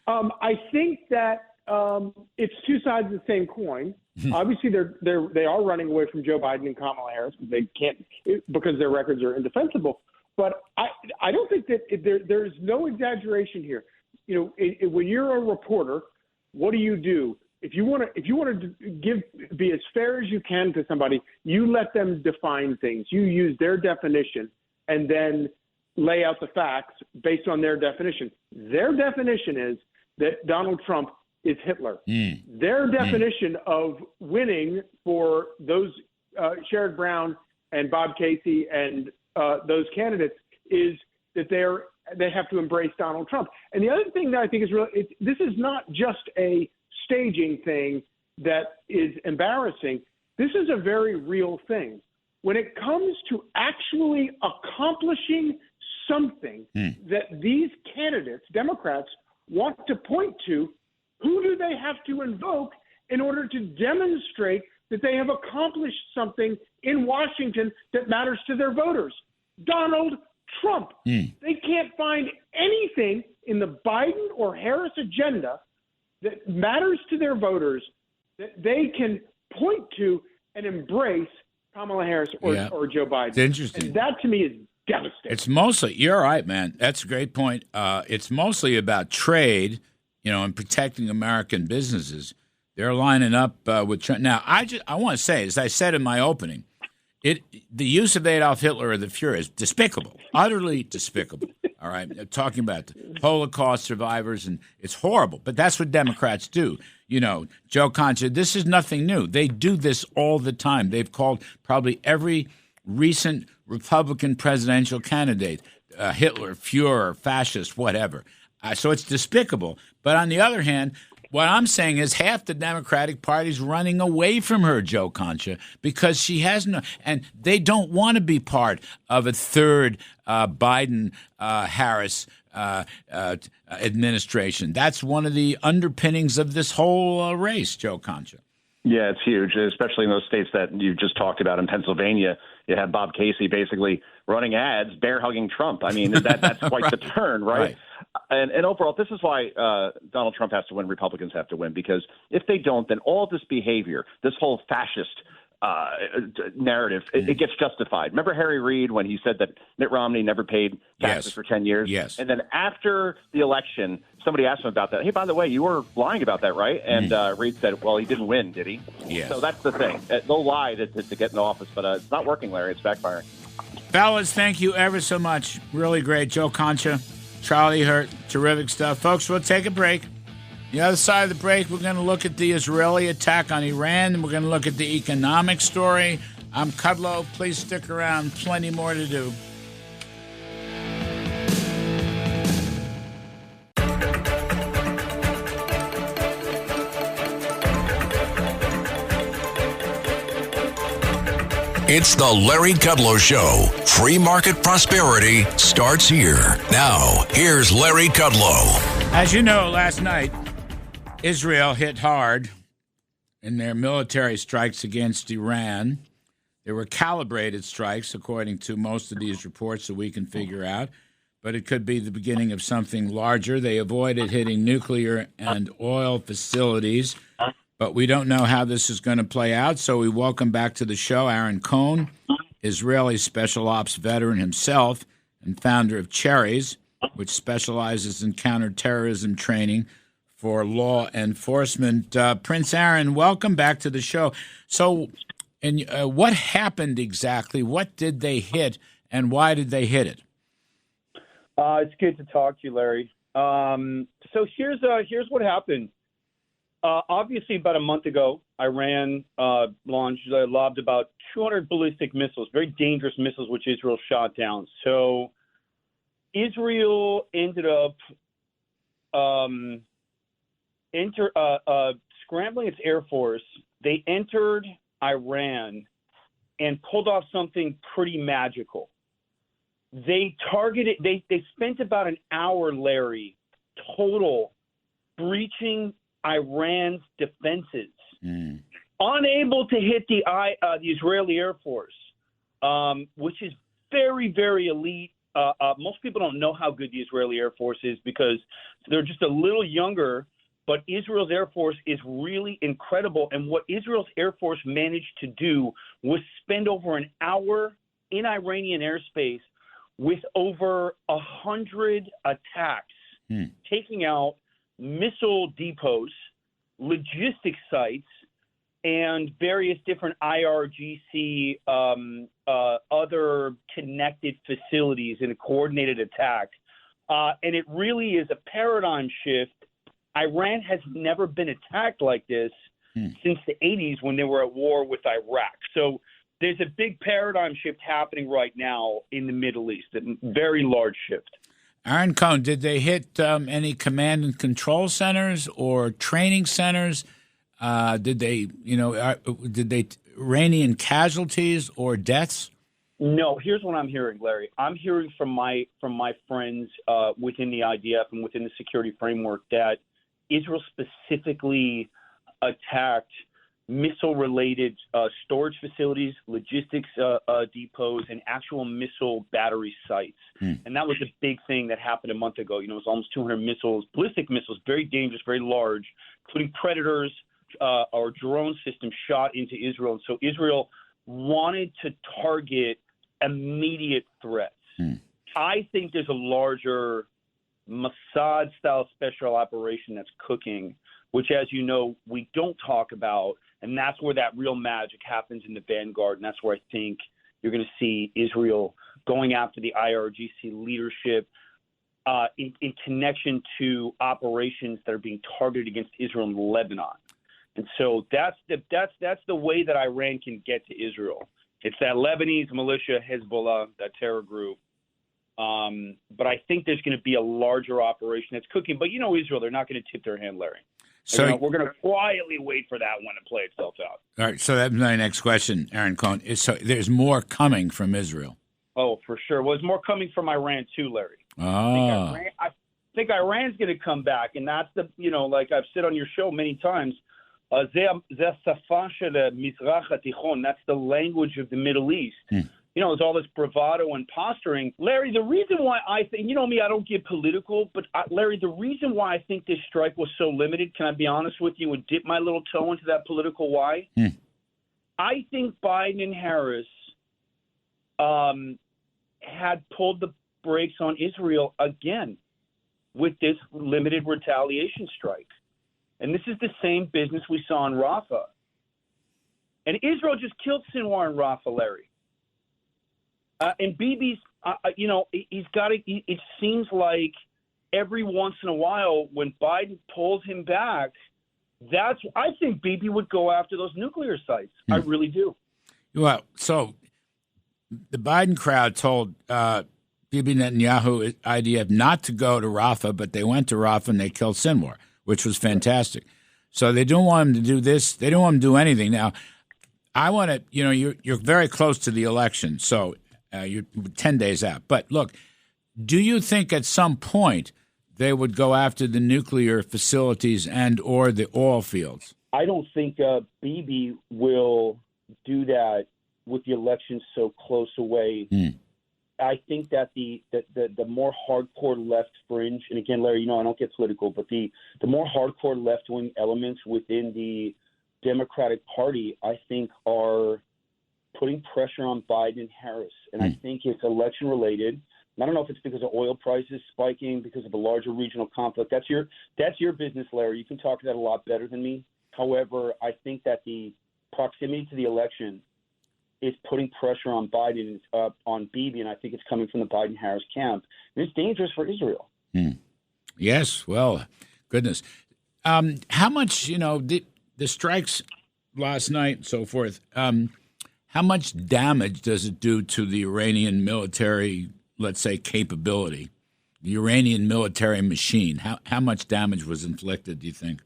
I think that it's two sides of the same coin. Obviously, they are running away from Joe Biden and Kamala Harris because they can't, because their records are indefensible. But I don't think that there is no exaggeration here. You know, when you're a reporter, what do? If you want to be as fair as you can to somebody, you let them define things. You use their definition and then lay out the facts based on their definition. Their definition is that Donald Trump is Hitler. Their definition of winning for those Sherrod Brown and Bob Casey and those candidates is that they have to embrace Donald Trump. And the other thing that I think is this is not just a staging thing that is embarrassing. This is a very real thing. When it comes to actually accomplishing something that these candidates, Democrats, want to point to, who do they have to invoke in order to demonstrate that they have accomplished something in Washington that matters to their voters? Donald Trump. They can't find anything in the Biden or Harris agenda that matters to their voters that they can point to and embrace Kamala Harris or Joe Biden. It's interesting. And that to me is devastating. It's mostly, you're right, man. That's a great point. It's mostly about trade, and protecting American businesses. They're lining up with Trump. Now, I want to say, as I said in my opening, the use of Adolf Hitler or the Fuhrer is despicable, utterly despicable. All right, talking about the Holocaust survivors, and it's horrible. But that's what Democrats do. Joe Concha, this is nothing new. They do this all the time. They've called probably every recent Republican presidential candidate Hitler, Fuhrer, fascist, whatever. So it's despicable. But on the other hand, what I'm saying is half the Democratic Party's running away from her, Joe Concha, because she has no, and they don't want to be part of a third Biden-Harris administration. That's one of the underpinnings of this whole race, Joe Concha. Yeah, it's huge, especially in those states that you just talked about. In Pennsylvania, you had Bob Casey basically running ads, bear-hugging Trump. I mean, that's quite the turn, right? And overall, this is why Donald Trump has to win, Republicans have to win, because if they don't, then all this behavior, this whole fascist narrative, it gets justified. Remember Harry Reid when he said that Mitt Romney never paid taxes for 10 years? Yes. And then after the election, somebody asked him about that. Hey, by the way, you were lying about that, right? And Reid said, well, he didn't win, did he? Yes. So that's the thing. They'll lie to get into office, but it's not working, Larry. It's backfiring. Fellas, thank you ever so much. Really great. Joe Concha, Charlie Hurt, terrific stuff. Folks, we'll take a break. The other side of the break, we're going to look at the Israeli attack on Iran, and we're going to look at the economic story. I'm Kudlow. Please stick around. Plenty more to do. It's the Larry Kudlow Show. Free market prosperity starts here. Now, here's Larry Kudlow. As you know, last night, Israel hit hard in their military strikes against Iran. There were calibrated strikes, according to most of these reports that we can figure out, but it could be the beginning of something larger. They avoided hitting nuclear and oil facilities, but we don't know how this is going to play out, so we welcome back to the show Aaron Cohn, Israeli special ops veteran himself and founder of Cherries, which specializes in counterterrorism training for law enforcement. Prince Aaron, welcome back to the show. So, what happened exactly? What did they hit, and why did they hit it? It's good to talk to you, Larry. So here's what happened. Obviously, about a month ago, Iran lobbed about 200 ballistic missiles, very dangerous missiles, which Israel shot down. So Israel ended up scrambling its Air Force. They entered Iran and pulled off something pretty magical. They spent about an hour, Larry, total breaching Iran's defenses, unable to hit the Israeli Air Force, which is very, very elite. Most people don't know how good the Israeli Air Force is because they're just a little younger, but Israel's Air Force is really incredible. And what Israel's Air Force managed to do was spend over an hour in Iranian airspace with over 100 attacks, taking out missile depots, logistics sites, and various different IRGC, other connected facilities in a coordinated attack. And it really is a paradigm shift. Iran has never been attacked like this since the 80s when they were at war with Iraq. So there's a big paradigm shift happening right now in the Middle East, a very large shift. Aaron Cohn, did they hit any command and control centers or training centers? Did they Iranian casualties or deaths? No. Here's what I'm hearing, Larry. I'm hearing from my friends within the IDF and within the security framework that Israel specifically attacked missile-related storage facilities, logistics depots, and actual missile battery sites. And that was a big thing that happened a month ago. It was almost 200 missiles, ballistic missiles, very dangerous, very large, including Predators or drone systems shot into Israel. And so Israel wanted to target immediate threats. I think there's a larger Mossad-style special operation that's cooking, which, as you know, we don't talk about. And that's where that real magic happens in the vanguard. And that's where I think you're going to see Israel going after the IRGC leadership in connection to operations that are being targeted against Israel and Lebanon. And so that's the way that Iran can get to Israel. It's that Lebanese militia, Hezbollah, that terror group. But I think there's going to be a larger operation that's cooking. But Israel, they're not going to tip their hand, Larry. So we're going to quietly wait for that one to play itself out. All right. So that's my next question, Aaron Cohn. So there's more coming from Israel. Oh, for sure. Well, there's more coming from Iran too, Larry. Oh. I think Iran's going to come back, and that's like I've said on your show many times. That's the language of the Middle East. There's all this bravado and posturing. Larry, the reason why I think, me, I don't get political, but Larry, the reason why I think this strike was so limited, can I be honest with you and dip my little toe into that political why? I think Biden and Harris had pulled the brakes on Israel again with this limited retaliation strike. And this is the same business we saw in Rafah. And Israel just killed Sinwar and Rafah, Larry. And Bibi's, he's got it. It seems like every once in a while when Biden pulls him back, I think Bibi would go after those nuclear sites. I really do. Well, so the Biden crowd told Bibi Netanyahu, IDF, not to go to Rafah, but they went to Rafah and they killed Sinwar, which was fantastic. So they don't want him to do this. They don't want him to do anything. Now, I want to, you're very close to the election, so you're 10 days out. But look, do you think at some point they would go after the nuclear facilities and or the oil fields? I don't think Bibi will do that with the election so close away. I think that the more hardcore left fringe, and again, Larry, I don't get political, but the more hardcore left-wing elements within the Democratic Party, I think, are putting pressure on Biden and Harris. And I think it's election-related. I don't know if it's because of oil prices spiking, because of a larger regional conflict. That's your business, Larry. You can talk to that a lot better than me. However, I think that the proximity to the election is putting pressure on Biden, on Bibi, and I think it's coming from the Biden-Harris camp. And it's dangerous for Israel. Yes, well, goodness. How much, the strikes last night and so forth, how much damage does it do to the Iranian military, let's say, capability, the Iranian military machine? How much damage was inflicted, do you think?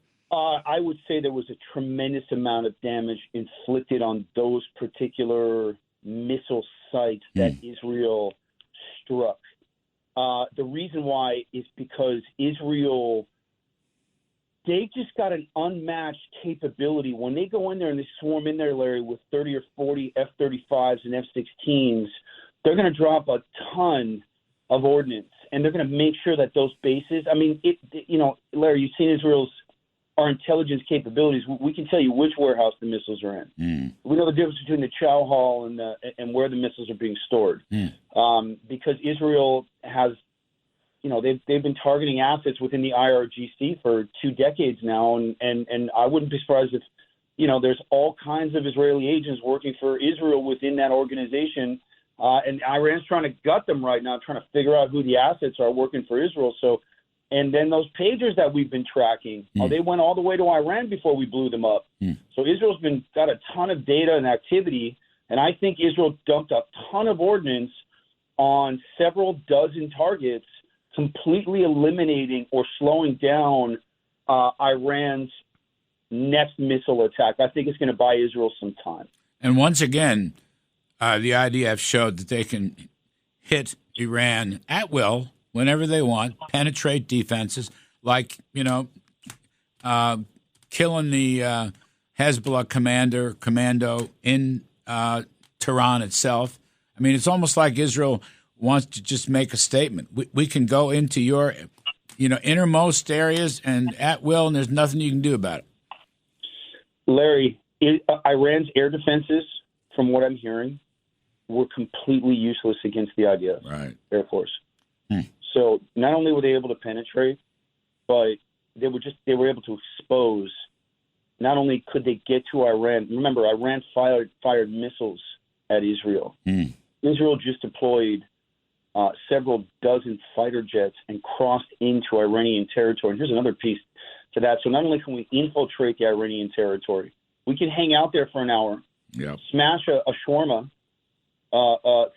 I would say there was a tremendous amount of damage inflicted on those particular missile sites that Israel struck. The reason why is because Israel, they just got an unmatched capability. When they go in there and they swarm in there, Larry, with 30 or 40 F-35s and F-16s, they're going to drop a ton of ordnance, and they're going to make sure that those bases, Larry, you've seen our intelligence capabilities. We can tell you which warehouse the missiles are in. We know the difference between the chow hall and where the missiles are being stored. Because Israel has, they've been targeting assets within the IRGC for 2 decades now, and I wouldn't be surprised if, there's all kinds of Israeli agents working for Israel within that organization, and Iran's trying to gut them right now, trying to figure out who the assets are working for Israel. So. And then those pagers that we've been tracking, they went all the way to Iran before we blew them up. So Israel's got a ton of data and activity, and I think Israel dumped a ton of ordnance on several dozen targets, completely eliminating or slowing down Iran's next missile attack. I think it's going to buy Israel some time. And once again, the IDF showed that they can hit Iran at will, whenever they want, penetrate defenses, like, killing the Hezbollah commando in Tehran itself. I mean, it's almost like Israel wants to just make a statement. We can go into your, innermost areas and at will, and there's nothing you can do about it. Larry, Iran's air defenses, from what I'm hearing, were completely useless against the IDF Air Force. So not only were they able to penetrate, but they were able to expose. Not only could they get to Iran. Remember, Iran fired missiles at Israel. Israel just deployed several dozen fighter jets and crossed into Iranian territory. And here's another piece to that. So not only can we infiltrate the Iranian territory, we can hang out there for an hour, smash a shawarma,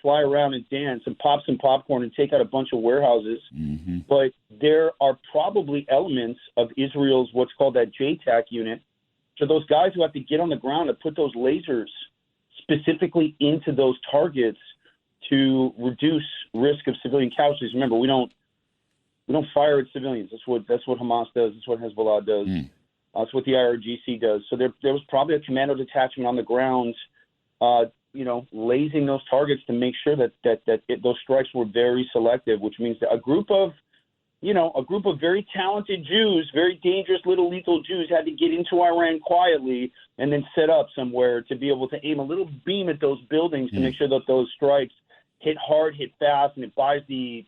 fly around and dance and pop some popcorn and take out a bunch of warehouses. But there are probably elements of Israel's what's called that JTAC unit. So those guys who have to get on the ground and put those lasers specifically into those targets to reduce risk of civilian casualties. Remember, we don't fire at civilians. That's what Hamas does. That's what Hezbollah does. That's what the IRGC does. So there was probably a commando detachment on the ground lasing those targets to make sure that those strikes were very selective, which means that a group of, a group of very talented Jews, very dangerous little lethal Jews, had to get into Iran quietly and then set up somewhere to be able to aim a little beam at those buildings to make sure that those strikes hit hard, hit fast, and it buys the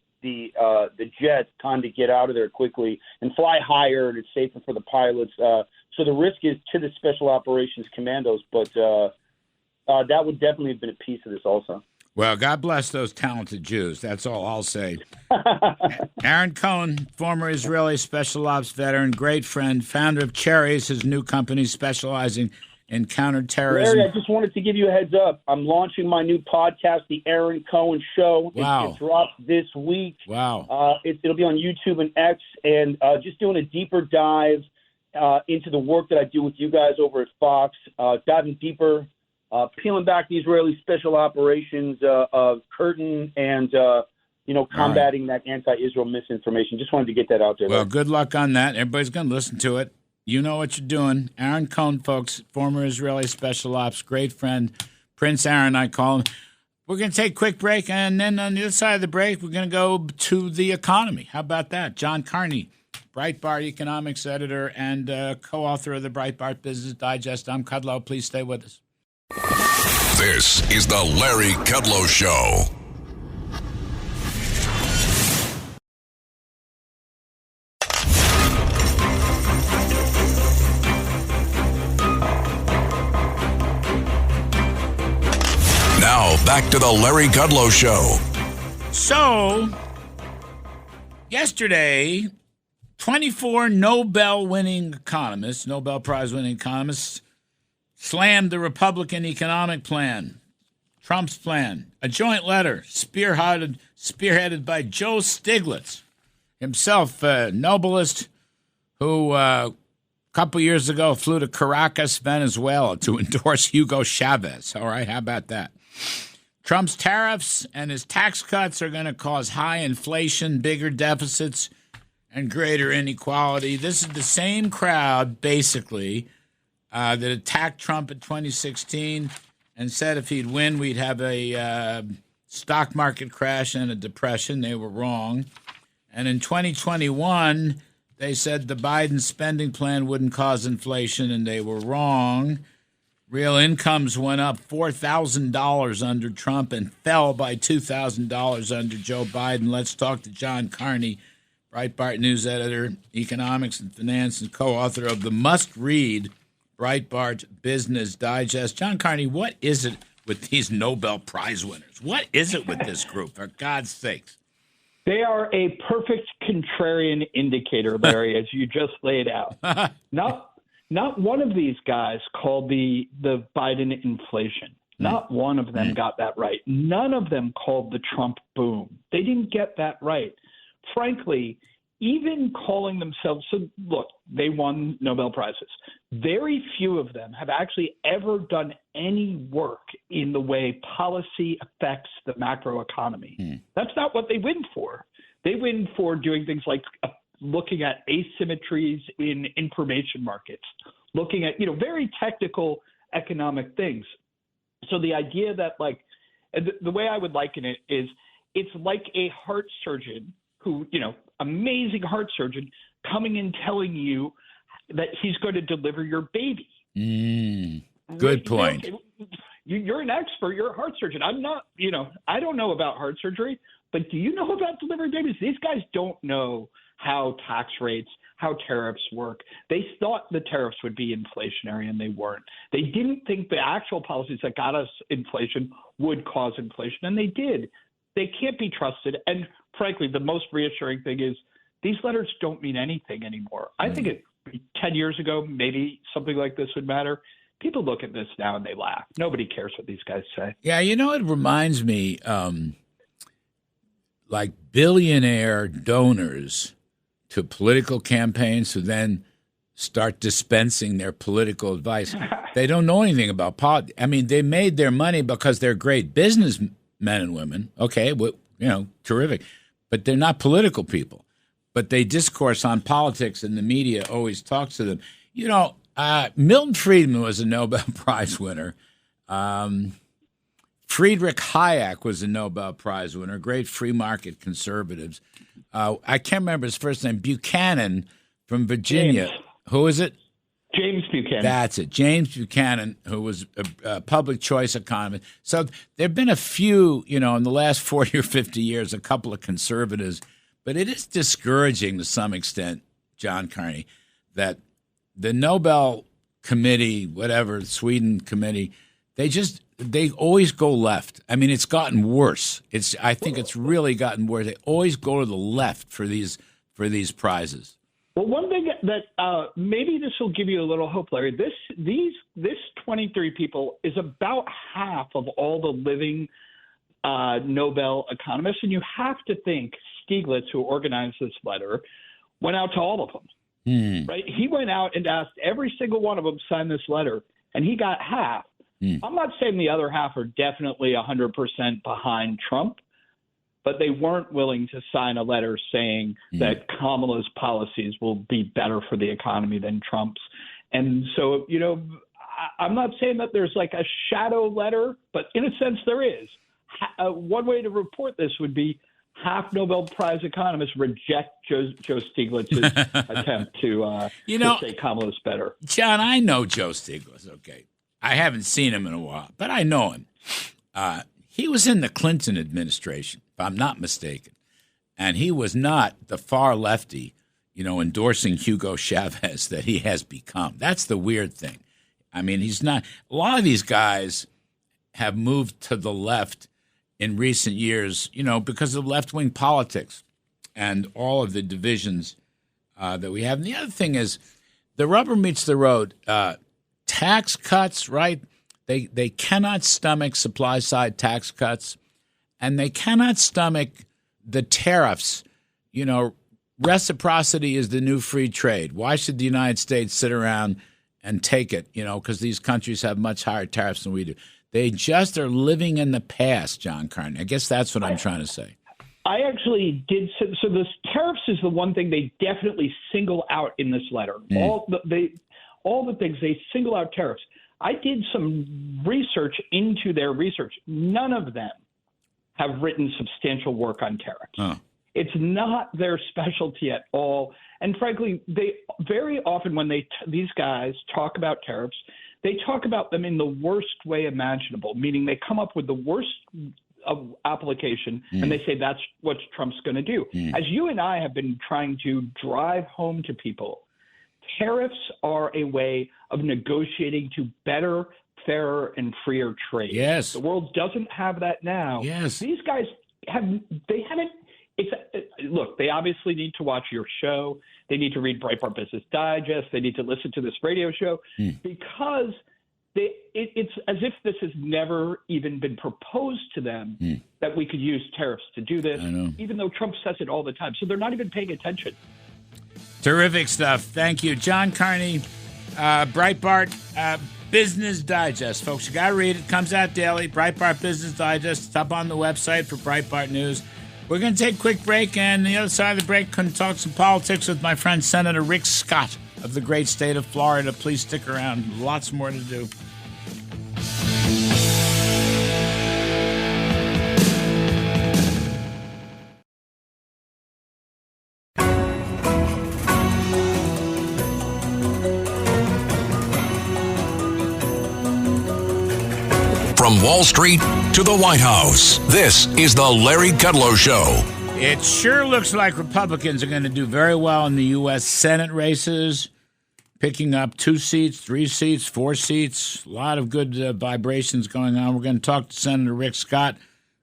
jets time to get out of there quickly and fly higher, and it's safer for the pilots. So the risk is to the Special Operations Commandos, but that would definitely have been a piece of this also. Well, God bless those talented Jews. That's all I'll say. Aaron Cohen, former Israeli Special Ops veteran, great friend, founder of Cherries, his new company specializing in counterterrorism. Larry, I just wanted to give you a heads up. I'm launching my new podcast, The Aaron Cohen Show. Wow. It drops this week. Wow. It'll be on YouTube and X, and just doing a deeper dive into the work that I do with you guys over at Fox, diving deeper, peeling back the Israeli special operations curtain and, combating that anti-Israel misinformation. Just wanted to get that out there. Well, good luck on that. Everybody's going to listen to it. You know what you're doing. Aaron Cohen, folks, former Israeli Special Ops, great friend. Prince Aaron, I call him. We're going to take a quick break, and then on the other side of the break, we're going to go to the economy. How about that? John Carney, Breitbart economics editor and co-author of the Breitbart Business Digest. I'm Kudlow. Please stay with us. This is the Larry Kudlow Show. Now, back to the Larry Kudlow Show. So, yesterday, 24 Nobel Prize-winning economists, slammed the Republican economic plan, Trump's plan, a joint letter spearheaded by Joe Stiglitz, himself a Nobelist who a couple years ago flew to Caracas, Venezuela to endorse Hugo Chavez. All right, how about that? Trump's tariffs and his tax cuts are going to cause high inflation, bigger deficits, and greater inequality. This is the same crowd, basically, that attacked Trump in 2016 and said if he'd win, we'd have a stock market crash and a depression. They were wrong. And in 2021, they said the Biden spending plan wouldn't cause inflation, and they were wrong. Real incomes went up $4,000 under Trump and fell by $2,000 under Joe Biden. Let's talk to John Carney, Breitbart news editor, economics and finance, and co-author of the must-read Breitbart Business Digest. John Carney, what is it with these Nobel Prize winners? What is it with this group, for God's sakes? They are a perfect contrarian indicator, Larry, as you just laid out. Not one of these guys called the Biden inflation. Not one of them got that right. None of them called the Trump boom. They didn't get that right. Frankly, even calling themselves – so look, they won Nobel Prizes. Very few of them have actually ever done any work in the way policy affects the macroeconomy. That's not what they win for. They win for doing things like looking at asymmetries in information markets, looking at, very technical economic things. So the idea that the way I would liken it is it's like a heart surgeon who, amazing heart surgeon coming and telling you that he's going to deliver your baby. Good point. You're an expert. You're a heart surgeon. I'm not, I don't know about heart surgery, but do you know about delivering babies? These guys don't know how tax rates, how tariffs work. They thought the tariffs would be inflationary, and they weren't. They didn't think the actual policies that got us inflation would cause inflation, and they did. They can't be trusted. And frankly, the most reassuring thing is these letters don't mean anything anymore. I think 10 years ago, maybe something like this would matter. People look at this now and they laugh. Nobody cares what these guys say. Yeah, it reminds me like billionaire donors to political campaigns who then start dispensing their political advice. They don't know anything about politics. I mean, they made their money because they're great businessmen and women. Okay, terrific. But they're not political people. But they discourse on politics, and the media always talks to them. Milton Friedman was a Nobel Prize winner Friedrich Hayek was a Nobel Prize winner, great free market conservatives. I can't remember his first name. Buchanan from Virginia. James. Who is it? James Buchanan. That's it. James Buchanan, who was a public choice economist. So there have been a few, in the last 40 or 50 years, a couple of conservatives. But it is discouraging to some extent, John Carney, that the Nobel Committee, whatever, Sweden Committee, they always go left. I mean, it's gotten worse. I think it's really gotten worse. They always go to the left for these prizes. Well, one thing that maybe this will give you a little hope, Larry. This 23 people is about half of all the living Nobel economists, and you have to think Stiglitz, who organized this letter, went out to all of them. Right? He went out and asked every single one of them to sign this letter, and he got half. I'm not saying the other half are definitely 100% behind Trump, but they weren't willing to sign a letter saying that Kamala's policies will be better for the economy than Trump's. And so, I'm not saying that there's like a shadow letter, but in a sense there is. One way to report this would be half Nobel Prize economists reject Joe Stiglitz's attempt to say Kamala's better. John, I know Joe Stiglitz, okay. I haven't seen him in a while, but I know him. He was in the Clinton administration, if I'm not mistaken, and he was not the far lefty, endorsing Hugo Chavez that he has become. That's the weird thing. I mean, he's not. A lot of these guys have moved to the left in recent years, because of left-wing politics and all of the divisions that we have. And the other thing is the rubber meets the road. Tax cuts, right? They cannot stomach supply-side tax cuts, and they cannot stomach the tariffs. Reciprocity is the new free trade. Why should the United States sit around and take it, because these countries have much higher tariffs than we do. They just are living in the past, John Carney. I guess that's what I'm trying to say. I actually did. So the tariffs is the one thing they definitely single out in this letter. All the things they single out tariffs. I did some research into their research. None of them have written substantial work on tariffs. Oh. It's not their specialty at all. And frankly, they very often when these guys talk about tariffs, they talk about them in the worst way imaginable, meaning they come up with the worst application and they say that's what Trump's going to do. As you and I have been trying to drive home to people, tariffs are a way of negotiating to better, fairer, and freer trade. Yes. The world doesn't have that now. Yes. These guys haven't. Look, they obviously need to watch your show. They need to read Breitbart Business Digest. They need to listen to this radio show because it's as if this has never even been proposed to them that we could use tariffs to do this, even though Trump says it all the time. So they're not even paying attention. Terrific stuff. Thank you. John Carney, Breitbart Business Digest. Folks, you got to read it. Comes out daily. Breitbart Business Digest. It's up on the website for Breitbart News. We're going to take a quick break, and the other side of the break, can talk some politics with my friend Senator Rick Scott of the great state of Florida. Please stick around. Lots more to do. From Wall Street to the White House, this is the Larry Kudlow Show. It sure looks like Republicans are going to do very well in the U.S. Senate races, picking up 2 seats, 3 seats, 4 seats. A lot of good vibrations going on. We're going to talk to Senator Rick Scott,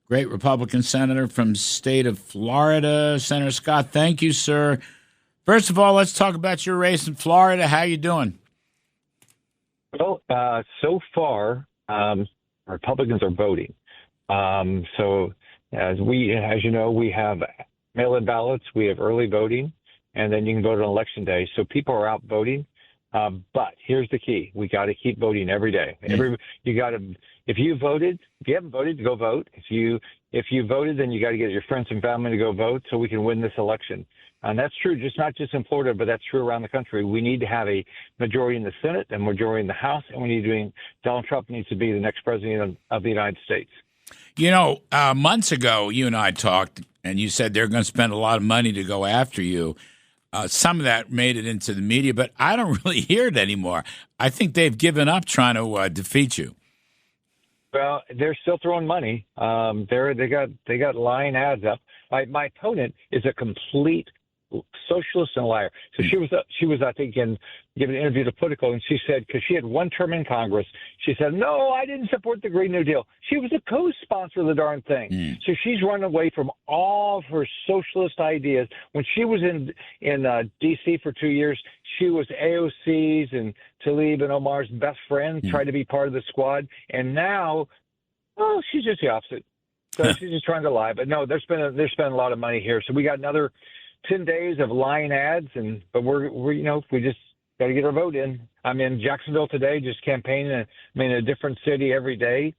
great Republican senator from the state of Florida. Senator Scott, thank you, sir. First of all, let's talk about your race in Florida. How you doing? Well, so far, Republicans are voting. So as you know, we have mail-in ballots, we have early voting, and then you can vote on election day. So people are out voting. But here's the key. We got to keep voting every day. If you haven't voted, go vote. If you voted, then you got to get your friends and family to go vote so we can win this election. And that's true, not just in Florida, but that's true around the country. We need to have a majority in the Senate, a majority in the House, and Donald Trump needs to be the next president of the United States. Months ago, you and I talked, and you said they're going to spend a lot of money to go after you. Some of that made it into the media, but I don't really hear it anymore. I think they've given up trying to defeat you. Well, they're still throwing money. They got lying ads up. My opponent is a complete socialist and liar. So she was I think giving an interview to Politico, and she said, because she had one term in Congress, she said, no, I didn't support the Green New Deal. She was a co-sponsor of the darn thing. So she's run away from all of her socialist ideas. When she was in D.C. for 2 years, she was AOC's and Tlaib and Omar's best friend, tried to be part of the squad, and now, she's just the opposite. So she's just trying to lie. But no, they're spending a lot of money here. So we got another 10 days of lying ads, but we just got to get our vote in. I'm in Jacksonville today, just campaigning. I'm in a different city every day,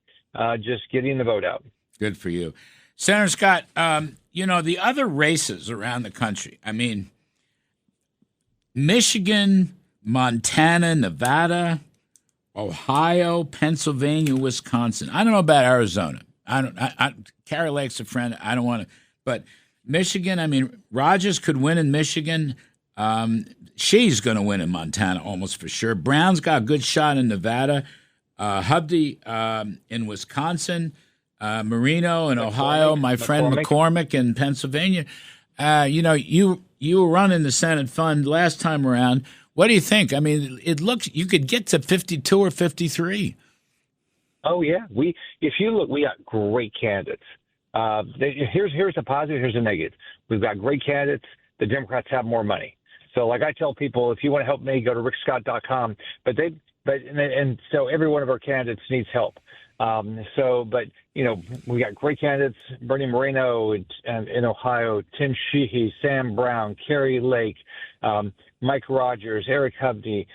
just getting the vote out. Good for you. Senator Scott, the other races around the country, Michigan, Montana, Nevada, Ohio, Pennsylvania, Wisconsin. I don't know about Arizona. Carrie Lake's a friend. I don't want to, but Michigan, Rogers could win in Michigan. She's going to win in Montana almost for sure. Brown's got a good shot in Nevada. Hubdy in Wisconsin. Marino in Ohio. My friend McCormick in Pennsylvania. You were running the Senate fund last time around. What do you think? It looks you could get to 52 or 53. Oh yeah, if you look, we got great candidates. Here's a positive, here's a negative. We've got great candidates. The Democrats have more money. So, like I tell people, if you want to help me, go to rickscott.com. And so every one of our candidates needs help. We got great candidates: Bernie Moreno in Ohio, Tim Sheehy, Sam Brown, Carrie Lake, Mike Rogers, Eric Hubney,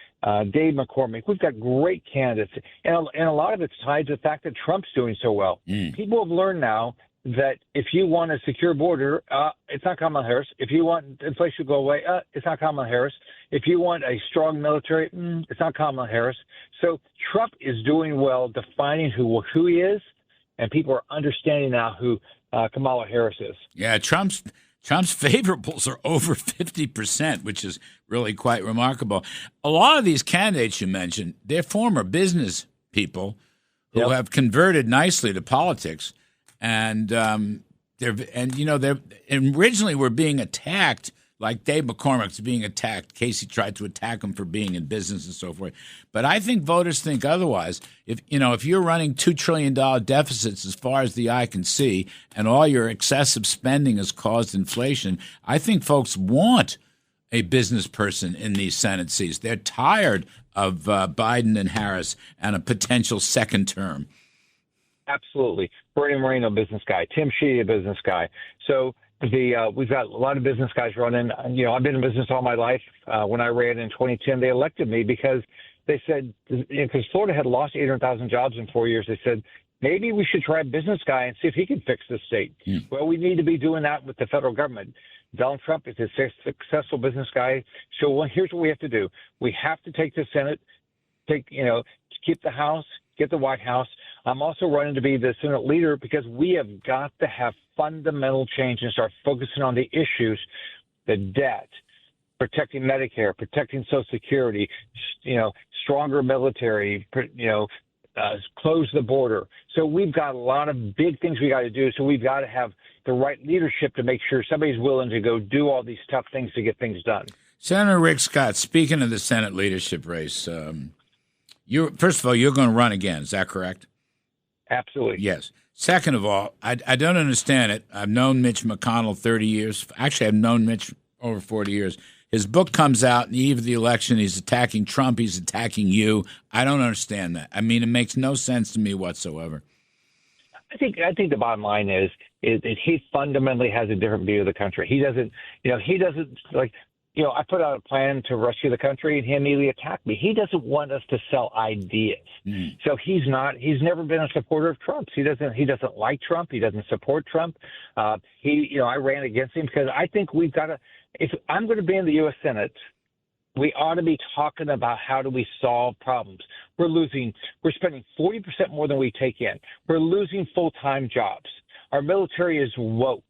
Dave McCormick. We've got great candidates, and a lot of it's tied to the fact that Trump's doing so well. People have learned now that if you want a secure border, it's not Kamala Harris. If you want inflation to go away, it's not Kamala Harris. If you want a strong military, it's not Kamala Harris. So Trump is doing well defining who he is, and people are understanding now who Kamala Harris is. Yeah, Trump's favorables are over 50%, which is really quite remarkable. A lot of these candidates you mentioned, they're former business people who have converted nicely to politics. And they originally were being attacked, like Dave McCormick's being attacked. Casey tried to attack him for being in business and so forth. But I think voters think otherwise. If you're running $2 trillion deficits as far as the eye can see, and all your excessive spending has caused inflation, I think folks want a business person in these Senate seats. They're tired of Biden and Harris and a potential second term. Absolutely. Bernie Moreno, business guy. Tim Sheehy, a business guy. So we've got a lot of business guys running. I've been in business all my life. When I ran in 2010, they elected me because they said, because Florida had lost 800,000 jobs in 4 years, they said, maybe we should try a business guy and see if he can fix the state. Well, we need to be doing that with the federal government. Donald Trump is a successful business guy. So here's what we have to do. We have to take the Senate, keep the House, get the White House. I'm also running to be the Senate leader because we have got to have fundamental change and start focusing on the issues, the debt, protecting Medicare, protecting Social Security, stronger military, close the border. So we've got a lot of big things we got to do. So we've got to have the right leadership to make sure somebody's willing to go do all these tough things to get things done. Senator Rick Scott, speaking of the Senate leadership race, first of all, you're going to run again. Is that correct? Absolutely. Yes. Second of all, I don't understand it. I've known Mitch McConnell 30 years. Actually, I've known Mitch over 40 years. His book comes out on the eve of the election. He's attacking Trump. He's attacking you. I don't understand that. It makes no sense to me whatsoever. I think the bottom line is that he fundamentally has a different view of the country. He doesn't I put out a plan to rescue the country, and he immediately attacked me. He doesn't want us to sell ideas. So he's never been a supporter of Trump. He doesn't like Trump. He doesn't support Trump. I ran against him because I think we've got to, if I'm going to be in the U.S. Senate, We ought to be talking about how do we solve problems. We're spending 40% more than we take in. We're losing full-time jobs. Our military is woke.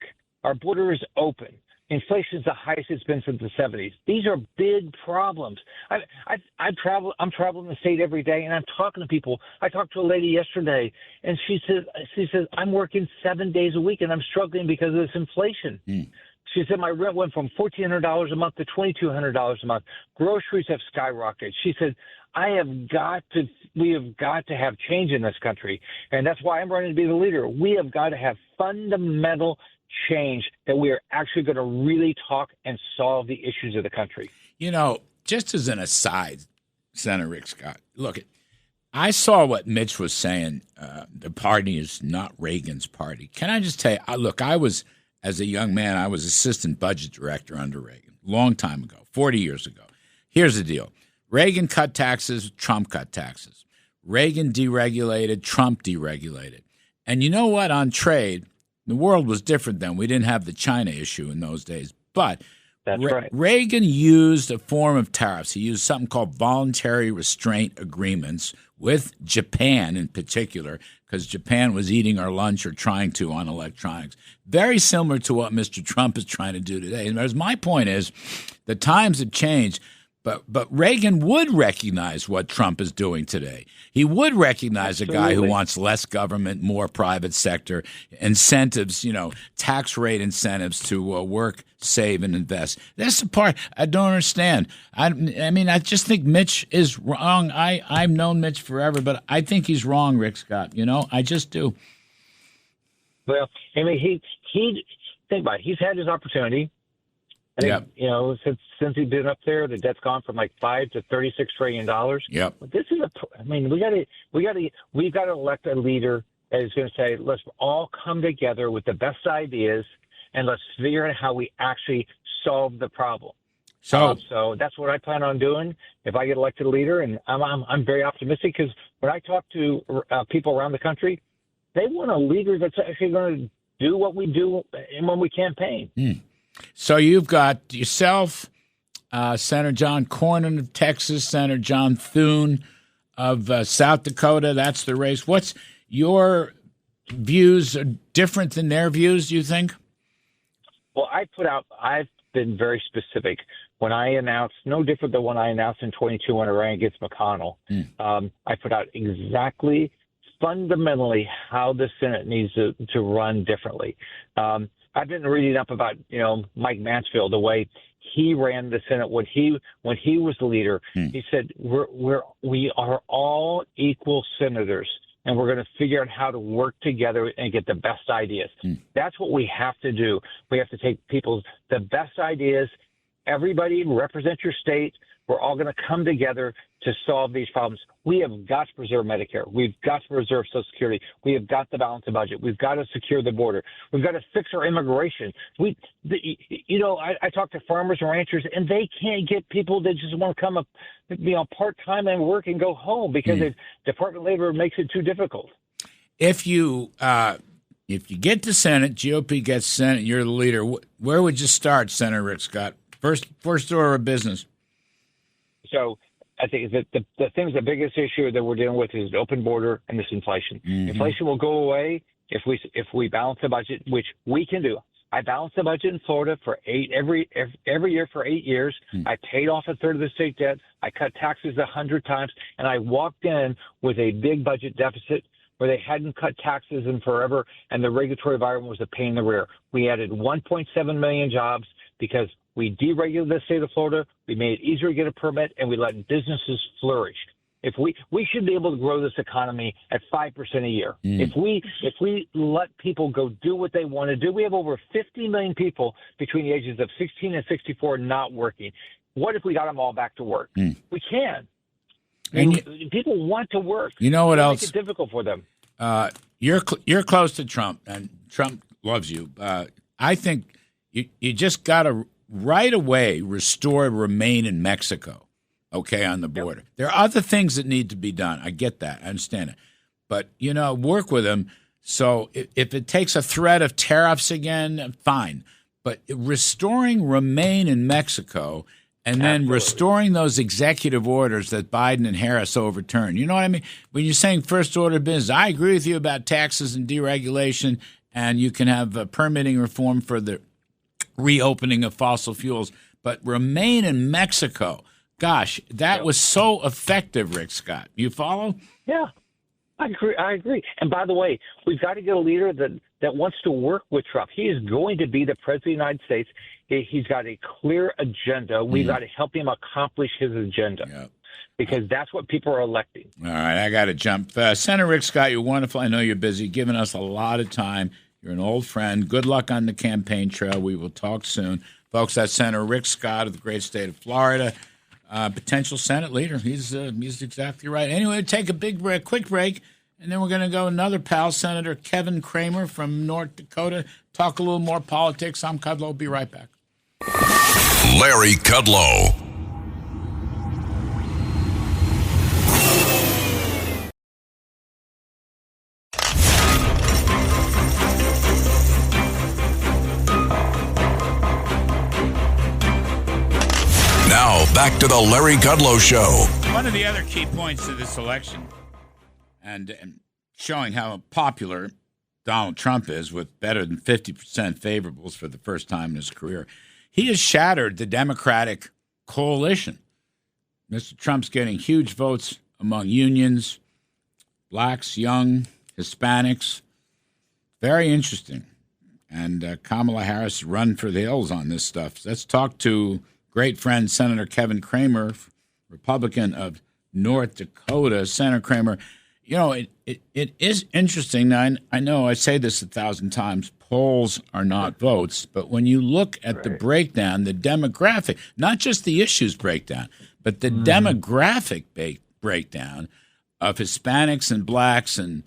Our border is open. Inflation is the highest it's been since the 70s. These are big problems. I'm traveling the state every day, and I'm talking to people. I talked to a lady yesterday, and she says, I'm working 7 days a week, and I'm struggling because of this inflation. She said, my rent went from $1,400 a month to $2,200 a month. Groceries have skyrocketed. She said, we have got to have change in this country, and that's why I'm running to be the leader. We have got to have fundamental change that we are actually going to really talk and solve the issues of the country. You know, just as an aside, Senator Rick Scott, look, I saw what Mitch was saying. The party is not Reagan's party. Can I just tell you, look, as a young man, I was assistant budget director under Reagan, long time ago, 40 years ago. Here's the deal. Reagan cut taxes, Trump cut taxes. Reagan deregulated, Trump deregulated. And you know what? On trade, the world was different then. We didn't have the China issue in those days. But that's right. Reagan used a form of tariffs. He used something called voluntary restraint agreements with Japan in particular, because Japan was eating our lunch or trying to on electronics. Very similar to what Mr. Trump is trying to do today. And my point is, the times have changed. But Reagan would recognize what Trump is doing today. He would recognize Absolutely. a guy who wants less government, more private sector, incentives, tax rate incentives to work, save, and invest. That's the part I don't understand. I mean, I just think Mitch is wrong. I've known Mitch forever, but I think he's wrong, Rick Scott. I just do. Well, I mean, he think about it. He's had his opportunity. I think, since he's been up there, the debt's gone from like $5 to $36 trillion. Yep. But this is we've got to elect a leader that is going to say, let's all come together with the best ideas and let's figure out how we actually solve the problem. So that's what I plan on doing if I get elected leader, and I'm very optimistic because when I talk to people around the country, they want a leader that's actually going to do what we do when we campaign. So you've got yourself, Senator John Cornyn of Texas, Senator John Thune of South Dakota. That's the race. What's your views are different than their views, do you think? Well, I've been very specific. When I announced, no different than when I announced in 22 when I ran against McConnell, I put out exactly, fundamentally, how the Senate needs to run differently. I've been reading up about, Mike Mansfield, the way he ran the Senate when he was the leader. He said, we are all equal senators, and we're going to figure out how to work together and get the best ideas. That's what we have to do. We have to take the best ideas. Everybody represent your state. We're all going to come together to solve these problems. We have got to preserve Medicare. We've got to preserve Social Security. We have got to balance the budget. We've got to secure the border. We've got to fix our immigration. I talk to farmers and ranchers, and they can't get people that just want to come up, part-time and work and go home because the Department of Labor makes it too difficult. If you get the Senate, GOP gets Senate, you're the leader, where would you start, Senator Rick Scott? First order of business. So I think that the biggest issue that we're dealing with is the open border and this inflation. Inflation will go away if we balance the budget, which we can do. I balanced the budget in Florida for every year for 8 years. I paid off a third of the state debt. I cut taxes 100 times, and I walked in with a big budget deficit where they hadn't cut taxes in forever, and the regulatory environment was a pain in the rear. We added 1.7 million jobs because we deregulated the state of Florida. We made it easier to get a permit, and we let businesses flourish. If we should be able to grow this economy at 5% a year. If we let people go do what they want to do, we have over 50 million people between the ages of 16 and 64 not working. What if we got them all back to work? We can. And people want to work. You know what else? Make it difficult for them. You're close to Trump, and Trump loves you. I think you just got to right away restore Remain in Mexico, on the border. There are other things that need to be done. I get that. I understand it. But, work with them. So if it takes a threat of tariffs again, fine. But restoring Remain in Mexico and then restoring those executive orders that Biden and Harris overturned. You know what I mean? When you're saying first order of business, I agree with you about taxes and deregulation, and you can have permitting reform for the reopening of fossil fuels, but remain in Mexico. Gosh, that was so effective, Rick Scott. You follow? Yeah, I agree. And by the way, we've got to get a leader that wants to work with Trump. He is going to be the president of the United States. He's got a clear agenda. We've got to help him accomplish his agenda because that's what people are electing. All right, I got to jump. Senator Rick Scott, you're wonderful. I know you're busy, giving us a lot of time. You're an old friend. Good luck on the campaign trail. We will talk soon. Folks, that's Senator Rick Scott of the great state of Florida, potential Senate leader. He's exactly right. Anyway, take a quick break, and then we're going to go another pal, Senator Kevin Cramer from North Dakota, talk a little more politics. I'm Kudlow. Be right back. Larry Kudlow. Now, back to the Larry Kudlow Show. One of the other key points of this election, and showing how popular Donald Trump is with better than 50% favorables for the first time in his career, he has shattered the Democratic coalition. Mr. Trump's getting huge votes among unions, blacks, young, Hispanics. Very interesting. And Kamala Harris run for the hills on this stuff. Let's talk to great friend Senator Kevin Cramer, Republican of North Dakota. Senator Cramer, you know, it is interesting. Now, I know I say this 1,000 times. Polls are not votes. But when you look at the breakdown, the demographic, not just the issues breakdown, but the demographic breakdown of Hispanics and blacks and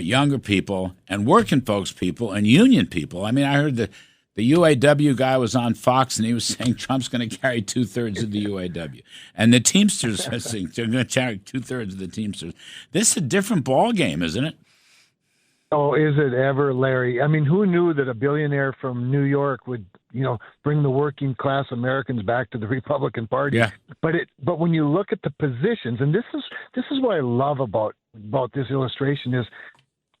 younger people and working folks people and union people. I mean, I heard the UAW guy was on Fox, and he was saying Trump's going to carry 2/3 of the UAW. And the Teamsters are saying they're going to carry 2/3 of the Teamsters. This is a different ball game, isn't it? Oh, is it ever, Larry? I mean, who knew that a billionaire from New York would, bring the working class Americans back to the Republican Party? Yeah. But when you look at the positions, and this is what I love about this illustration is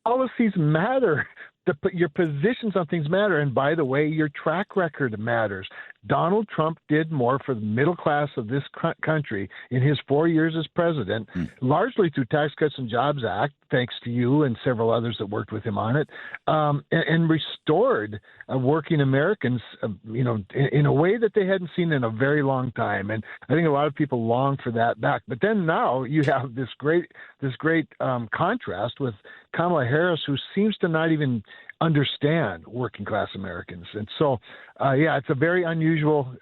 policies matter. Your positions on things matter. And by the way, your track record matters. Donald Trump did more for the middle class of this country in his 4 years as president, largely through Tax Cuts and Jobs Act, thanks to you and several others that worked with him on it, and restored working Americans, in a way that they hadn't seen in a very long time. And I think a lot of people long for that back. But then now you have this great contrast with Kamala Harris, who seems to not even understand working class Americans. And so, it's a very unusual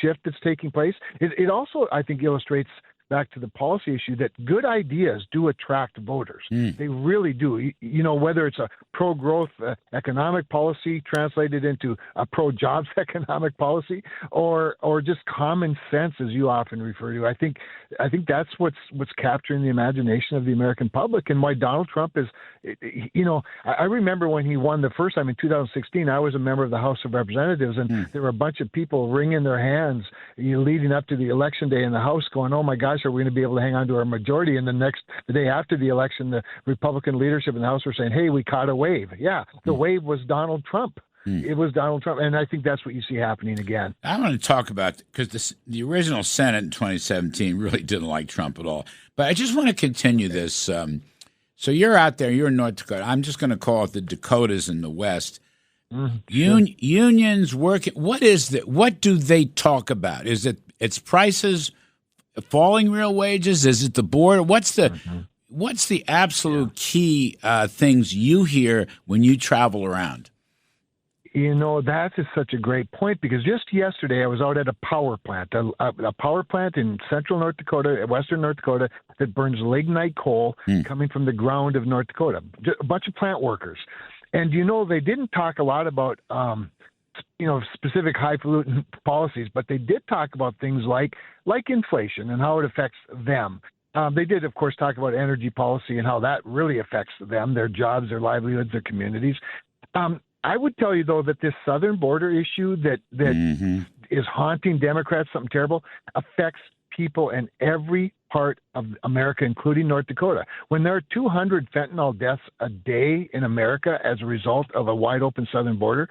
shift that's taking place. It also, I think, illustrates back to the policy issue that good ideas do attract voters. They really do. Whether it's a pro-growth economic policy translated into a pro-jobs economic policy, or just common sense, as you often refer to. I think that's what's capturing the imagination of the American public, and why Donald Trump is. I remember when he won the first time in 2016. I was a member of the House of Representatives, and there were a bunch of people wringing their hands, leading up to the election day in the House, going, "Oh my gosh, are we going to be able to hang on to our majority?" And the day after the election, the Republican leadership in the House were saying, "Hey, we caught a wave." Yeah, the wave was Donald Trump. It was Donald Trump, and I think that's what you see happening again. I want to talk about, because the original Senate in 2017 really didn't like Trump at all. But I just want to continue this. So you're out there, you're in North Dakota. I'm just going to call it the Dakotas in the West. Unions working. What is that? What do they talk about? Is it's prices, falling real wages? Is it the border? What's the absolute key things you hear when you travel around? That is such a great point, because just yesterday I was out at a power plant, a power plant in central North Dakota, western North Dakota, that burns lignite coal coming from the ground of North Dakota. A bunch of plant workers. And, they didn't talk a lot about, specific highfalutin policies, but they did talk about things like inflation and how it affects them. They did, of course, talk about energy policy and how that really affects them, their jobs, their livelihoods, their communities. I would tell you, though, that this southern border issue that is haunting Democrats, something terrible, affects people in every part of America, including North Dakota. When there are 200 fentanyl deaths a day in America as a result of a wide open southern border,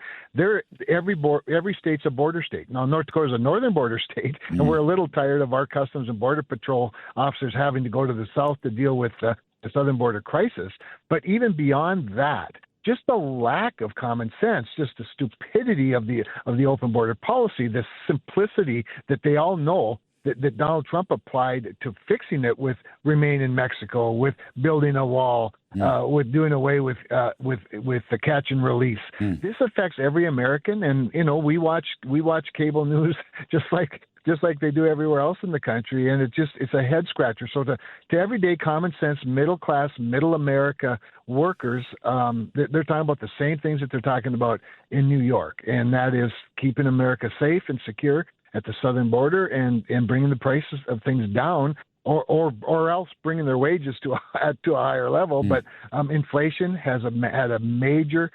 every state's a border state. Now, North Dakota is a northern border state, and we're a little tired of our Customs and Border Patrol officers having to go to the south to deal with the southern border crisis. But even beyond that, just the lack of common sense, just the stupidity of the open border policy, the simplicity that they all know that Donald Trump applied to fixing it with remain in Mexico, with building a wall, with doing away with the catch and release. This affects every American, and we watch cable news just like they do everywhere else in the country, and it's a head scratcher. So to everyday common sense, middle class, middle America workers, they're talking about the same things that they're talking about in New York, and that is keeping America safe and secure at the southern border and bringing the prices of things down, or else bringing their wages to a higher level. But inflation has had a major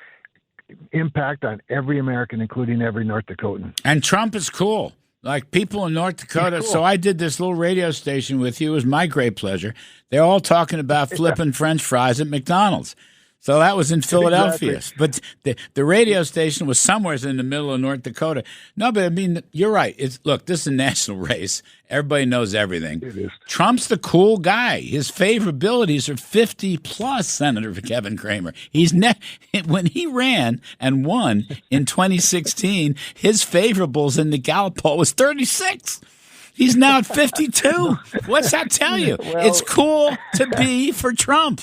impact on every American, including every North Dakotan. And Trump is cool. Like people in North Dakota. Cool. So I did this little radio station with you. It was my great pleasure. They're all talking about flipping French fries at McDonald's. So that was in Philadelphia. Exactly. But the radio station was somewhere in the middle of North Dakota. No, but I mean, you're right. Look, this is a national race. Everybody knows everything. It is. Trump's the cool guy. His favorabilities are 50-plus, Senator Kevin Cramer. When he ran and won in 2016, his favorables in the Gallup poll was 36. He's now at 52. What's that tell you? Well, it's cool to be for Trump.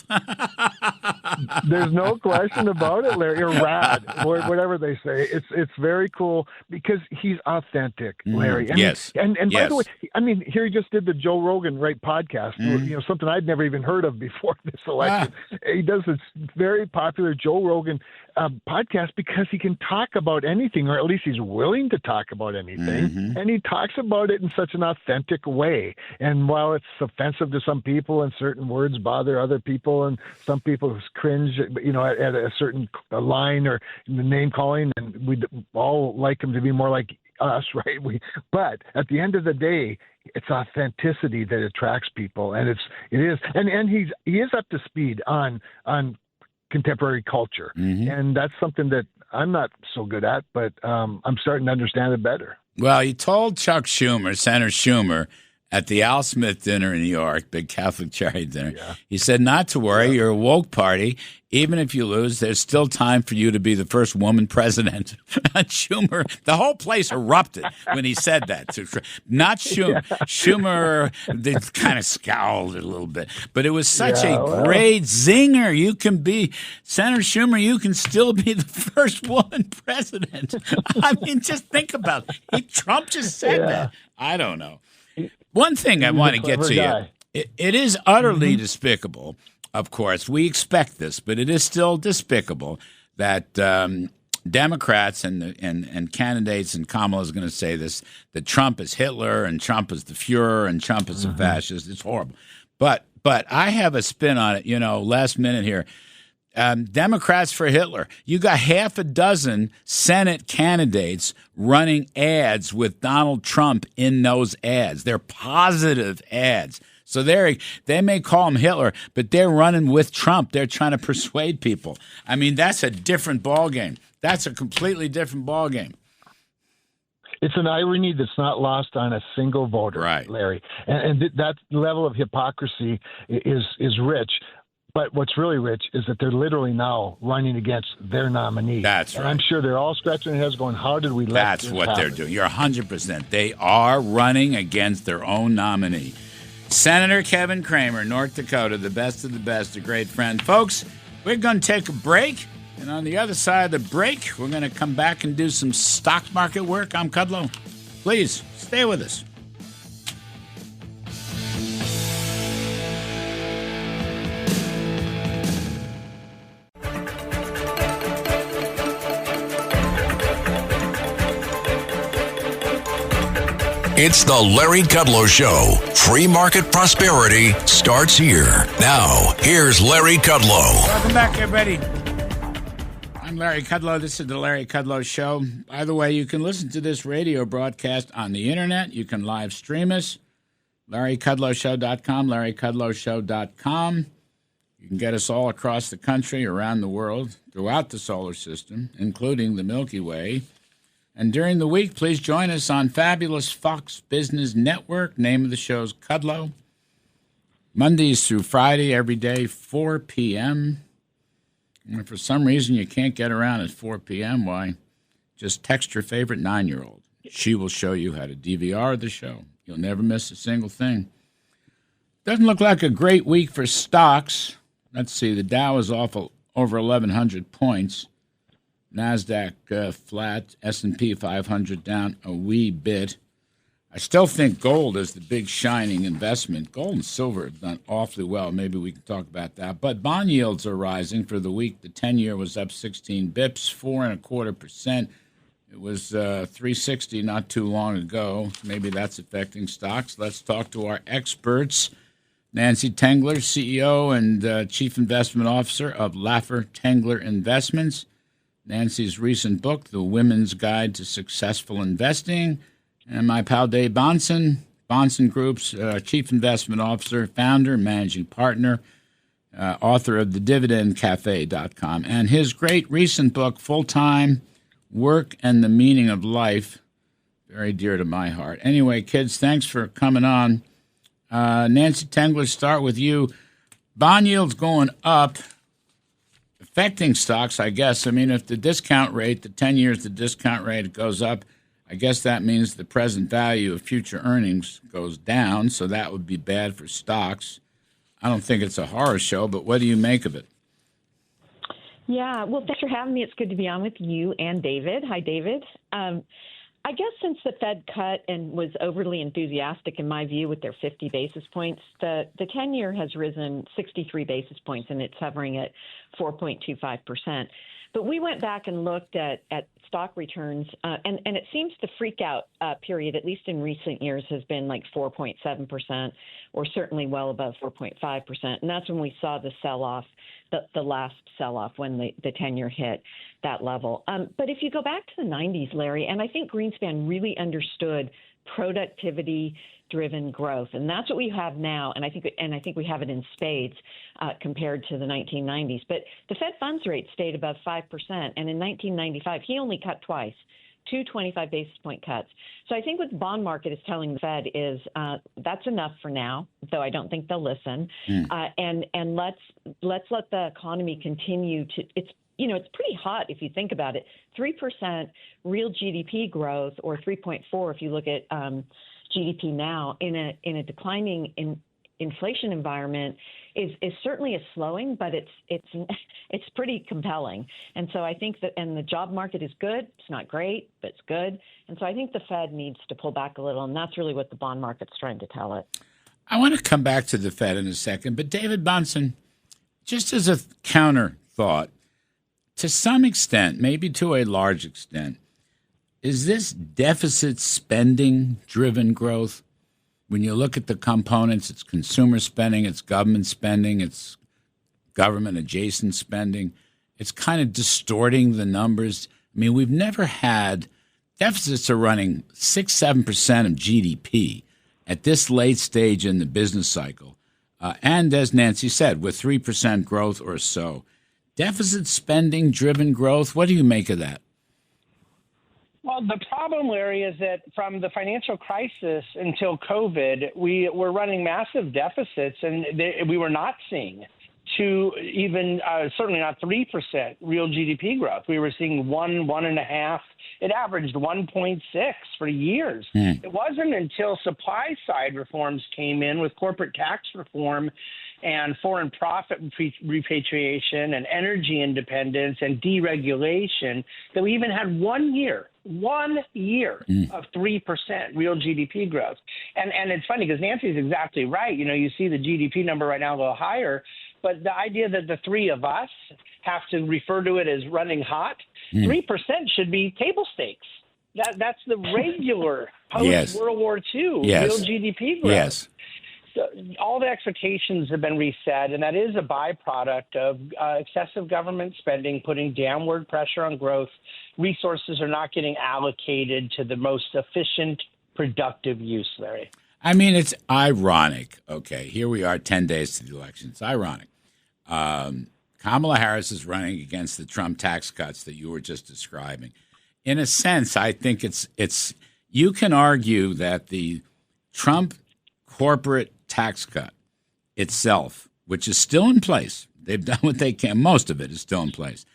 There's no question about it, Larry. Or rad, whatever they say. It's very cool because he's authentic, Larry. Yes. And by the way, I mean, here he just did the Joe Rogan podcast, something I'd never even heard of before this election. He does this very popular Joe Rogan podcast because he can talk about anything, or at least he's willing to talk about anything, and he talks about it in such an authentic way. And while it's offensive to some people and certain words bother other people, and some people cringe, at a certain line or the name calling, and we all like him to be more like us, right? But at the end of the day, it's authenticity that attracts people, and it is, and he is up to speed on contemporary culture, and that's something that I'm not so good at, but I'm starting to understand it better. Well, he told Chuck Schumer, Senator Schumer, at the Al Smith dinner in New York, big Catholic charity dinner, he said, not to worry, you're a woke party. Even if you lose, there's still time for you to be the first woman president. Schumer, the whole place erupted when he said that. Not Schumer. Schumer, they kind of scowled a little bit. But it was such a great zinger. You can be, Senator Schumer, you can still be the first woman president. I mean, just think about it. Trump just said that. I don't know. One thing I want to get to you, it is utterly despicable, of course. We expect this, but it is still despicable that Democrats and candidates, and Kamala is going to say this, that Trump is Hitler and Trump is the Fuhrer and Trump is a fascist. It's horrible. But I have a spin on it, last minute here. Democrats for Hitler. You got half a dozen Senate candidates running ads with Donald Trump in those ads. They're positive ads. So they may call him Hitler, but they're running with Trump. They're trying to persuade people. I mean, that's a different ballgame. That's a completely different ballgame. It's an irony that's not lost on a single voter, right, Larry. And that level of hypocrisy is rich. But what's really rich is that they're literally now running against their nominee. That's right. And I'm sure they're all scratching their heads going, how did we let That's this what happen? They're doing. You're 100%. They are running against their own nominee. Senator Kevin Cramer, North Dakota, the best of the best, a great friend. Folks, we're going to take a break. And on the other side of the break, we're going to come back and do some stock market work. I'm Kudlow. Please, stay with us. It's the Larry Kudlow Show. Free market prosperity starts here. Now, here's Larry Kudlow. Welcome back, everybody. I'm Larry Kudlow. This is the Larry Kudlow Show. By the way, you can listen to this radio broadcast on the internet. You can live stream us. LarryKudlowShow.com, LarryKudlowShow.com. You can get us all across the country, around the world, throughout the solar system, including the Milky Way. And during the week, please join us on Fabulous Fox Business Network. Name of the show is Kudlow. Mondays through Friday, every day, 4 p.m. And if for some reason you can't get around at 4 p.m., why, just text your favorite 9-year-old. She will show you how to DVR the show. You'll never miss a single thing. Doesn't look like a great week for stocks. Let's see, the Dow is off over 1,100 points. NASDAQ flat, S&P 500 down a wee bit. I still think gold is the big shining investment. Gold and silver have done awfully well. Maybe we can talk about that. But bond yields are rising for the week. The 10-year was up 16 bips, 4.25%. It was 360 not too long ago. Maybe that's affecting stocks. Let's talk to our experts. Nancy Tengler, CEO and Chief Investment Officer of Laffer Tengler Investments. Nancy's recent book, The Women's Guide to Successful Investing. And my pal Dave Bonson, Bonson Group's Chief Investment Officer, founder, managing partner, author of thedividendcafe.com. And his great recent book, Full-Time Work and the Meaning of Life, very dear to my heart. Anyway, kids, thanks for coming on. Nancy Tengler, start with you. Bond yields going up, affecting stocks, I guess. I mean, if the discount rate, the 10 years, the discount rate goes up, I guess that means the present value of future earnings goes down, so that would be bad for stocks. I don't think it's a horror show, but what do you make of it? Yeah, well, thanks for having me. It's good to be on with you and David. Hi, David. I guess since the Fed cut and was overly enthusiastic, in my view, with their 50 basis points, the 10-year has risen 63 basis points, and it's hovering at 4.25%. But we went back and looked at stock returns, and it seems the freak-out period, at least in recent years, has been like 4.7% or certainly well above 4.5%. And that's when we saw the sell-off, the last sell-off when the 10-year hit that level. But if you go back to the 90s, Larry, and I think Greenspan really understood productivity-driven growth, and that's what we have now. And I think we have it in spades compared to the 1990s. But the Fed funds rate stayed above 5%, and in 1995 he only cut twice, 2 25 basis point cuts. So I think what the bond market is telling the Fed is that's enough for now, though I don't think they'll listen. And let's let the economy continue to. It's pretty hot if you think about it. 3% real GDP growth, or 3.4 if you look at GDP now in a declining inflation environment is certainly a slowing, but it's pretty compelling. And so I think that, and the job market is good. It's not great, but it's good. And so I think the Fed needs to pull back a little, and that's really what the bond market's trying to tell it. I want to come back to the Fed in a second, but David Bonson, just as a counter thought, to some extent, maybe to a large extent, is this deficit spending-driven growth? When you look at the components, it's consumer spending, it's government spending, it's government-adjacent spending. It's kind of distorting the numbers. I mean, we've never had deficits are running 6-7% of GDP at this late stage in the business cycle. And as Nancy said, with 3% growth or so. Deficit spending-driven growth, what do you make of that? Well, the problem, Larry, is that from the financial crisis until COVID, we were running massive deficits, and we were not seeing certainly not 3% real GDP growth. We were seeing 1.5. It averaged 1.6 for years. It wasn't until supply-side reforms came in with corporate tax reform and foreign profit repatriation and energy independence and deregulation that we even had 1 year of 3% real GDP growth. And it's funny because Nancy's exactly right. You see the GDP number right now a little higher, but the idea that the three of us have to refer to it as running hot, 3% should be table stakes. That's the regular post-World War II real GDP growth. all the expectations have been reset, and that is a byproduct of excessive government spending, putting downward pressure on growth. Resources are not getting allocated to the most efficient, productive use, Larry. I mean, it's ironic. Okay, here we are 10 days to the election. It's ironic. Kamala Harris is running against the Trump tax cuts that you were just describing. In a sense, I think it's you can argue that the Trump corporate tax cut itself, which is still in place, they've done what they can, most of it is still in place,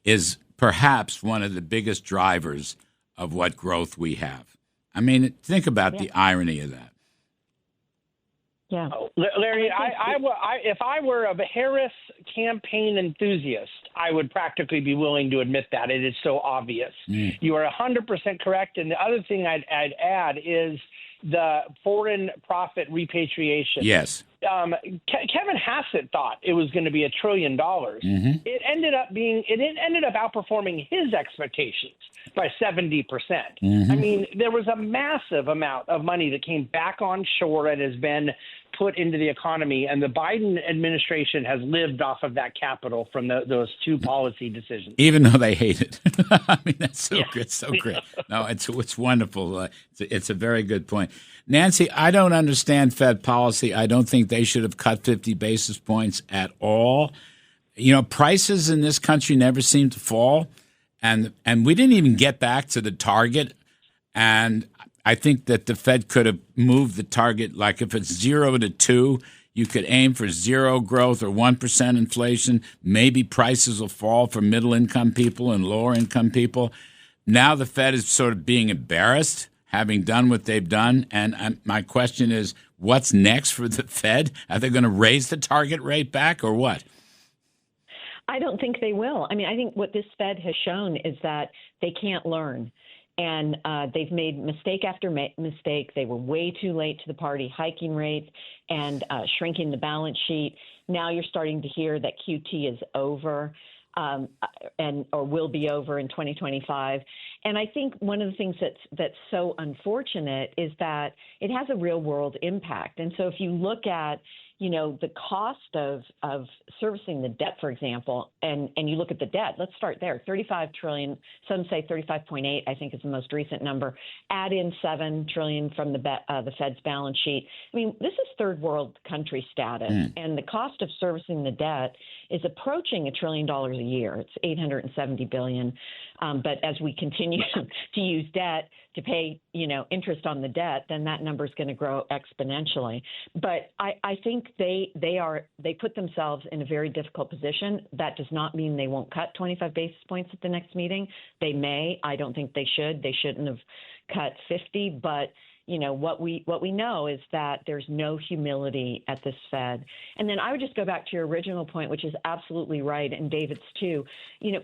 is perhaps one of the biggest drivers of what growth we have. I mean, think about the irony of that. Yeah, Larry, if I were a Harris campaign enthusiast, I would practically be willing to admit that. It is so obvious. You are 100% correct. And the other thing I'd add is the foreign profit repatriation. Yes. Kevin Hassett thought it was going to be $1 trillion. Mm-hmm. It ended up outperforming his expectations by 70%. Mm-hmm. I mean, there was a massive amount of money that came back on shore and has been put into the economy, and the Biden administration has lived off of that capital from those two policy decisions. Even though they hate it. I mean, that's so good, so great. No, it's wonderful. It's a very good point. Nancy, I don't understand Fed policy. I don't think they should have cut 50 basis points at all. You know, prices in this country never seem to fall, and we didn't even get back to the target. And I think that the Fed could have moved the target, like if it's 0 to 2, you could aim for 0 growth or 1% inflation. Maybe prices will fall for middle-income people and lower-income people. Now the Fed is sort of being embarrassed, having done what they've done. And my question is, what's next for the Fed? Are they going to raise the target rate back or what? I don't think they will. I mean, I think what this Fed has shown is that they can't learn. And they've made mistake after mistake. They were way too late to the party, hiking rates and shrinking the balance sheet. Now you're starting to hear that QT is over or will be over in 2025. And I think one of the things that's so unfortunate is that it has a real world impact. And so if you look at the cost of servicing the debt, for example, and you look at the debt, let's start there. 35 trillion, some say 35.8, I think is the most recent number. Add in 7 trillion from the Fed's balance sheet. I mean, this is third world country status, and the cost of servicing the debt is approaching $1 trillion a year. It's 870 billion. But as we continue to use debt to pay, interest on the debt, then that number is going to grow exponentially. But I think they put themselves in a very difficult position. That does not mean they won't cut 25 basis points at the next meeting. They may. I don't think they should. They shouldn't have cut 50. But what we know is that there's no humility at this Fed. And then I would just go back to your original point, which is absolutely right, and David's too.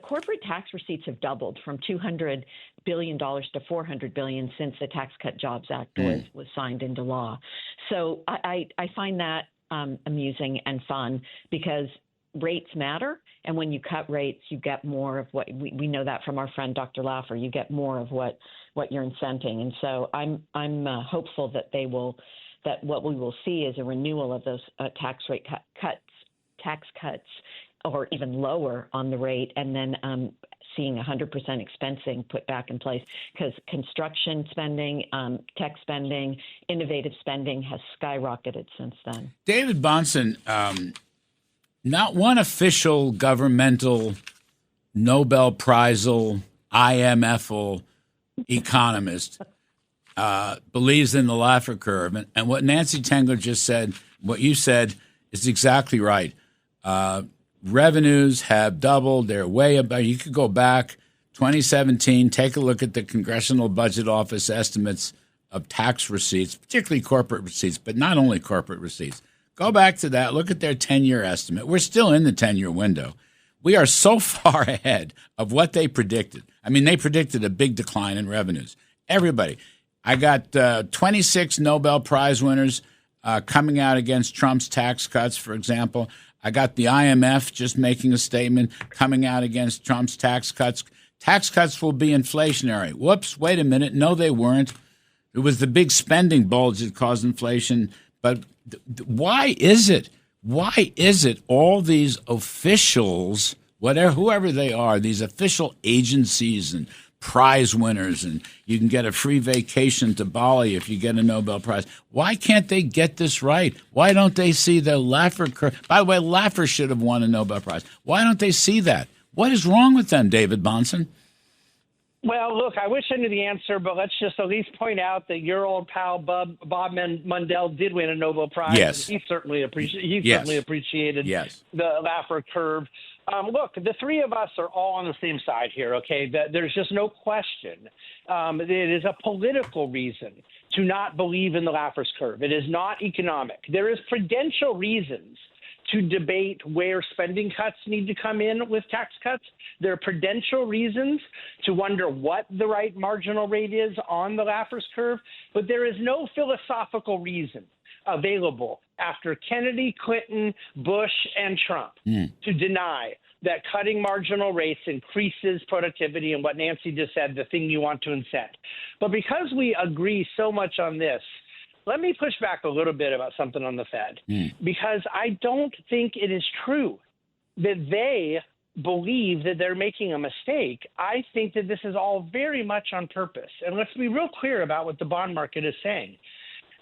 Corporate tax receipts have doubled from $200 billion to $400 billion since the Tax Cut Jobs Act was signed into law. So I find that amusing and fun because rates matter. And when you cut rates, you get more of what we know that from our friend Dr. Laffer. You get more of what you're incenting. And so I'm hopeful that what we will see is a renewal of those tax cuts, or even lower on the rate, and then seeing 100% expensing put back in place, because construction spending, tech spending, innovative spending has skyrocketed since then. David Bahnsen, not one official governmental Nobel Prize-al, IMF-al economist believes in the Laffer curve. And what Nancy Tengler just said, what you said, is exactly right. Revenues have doubled. They're way above. You could go back 2017, take a look at the Congressional Budget Office estimates of tax receipts, particularly corporate receipts, but not only corporate receipts. Go back to that. Look at their 10-year estimate. We're still in the 10-year window. We are so far ahead of what they predicted. I mean, they predicted a big decline in revenues. Everybody. I got 26 Nobel Prize winners coming out against Trump's tax cuts, for example. I got the IMF just making a statement coming out against Trump's tax cuts. Tax cuts will be inflationary. Whoops, wait a minute. No, they weren't. It was the big spending bulge that caused inflation. But why is it? Why is it all these officials, whoever they are, these official agencies and prize winners, and you can get a free vacation to Bali if you get a Nobel Prize. Why can't they get this right? Why don't they see the Laffer curve? By the way, Laffer should have won a Nobel Prize. Why don't they see that? What is wrong with them, David Bahnsen? Well, look, I wish I knew the answer, but let's just at least point out that your old pal Bob Mundell did win a Nobel Prize. Yes. He certainly appreciated the Laffer curve. Look, the three of us are all on the same side here, okay? There's just no question. It is a political reason to not believe in the Laffer's curve. It is not economic. There is prudential reasons to debate where spending cuts need to come in with tax cuts. There are prudential reasons to wonder what the right marginal rate is on the Laffer's curve, but there is no philosophical reason available after Kennedy, Clinton, Bush, and Trump to deny that cutting marginal rates increases productivity and what Nancy just said, the thing you want to incent. But because we agree so much on this, let me push back a little bit about something on the Fed, because I don't think it is true that they believe that they're making a mistake. I think that this is all very much on purpose. And let's be real clear about what the bond market is saying.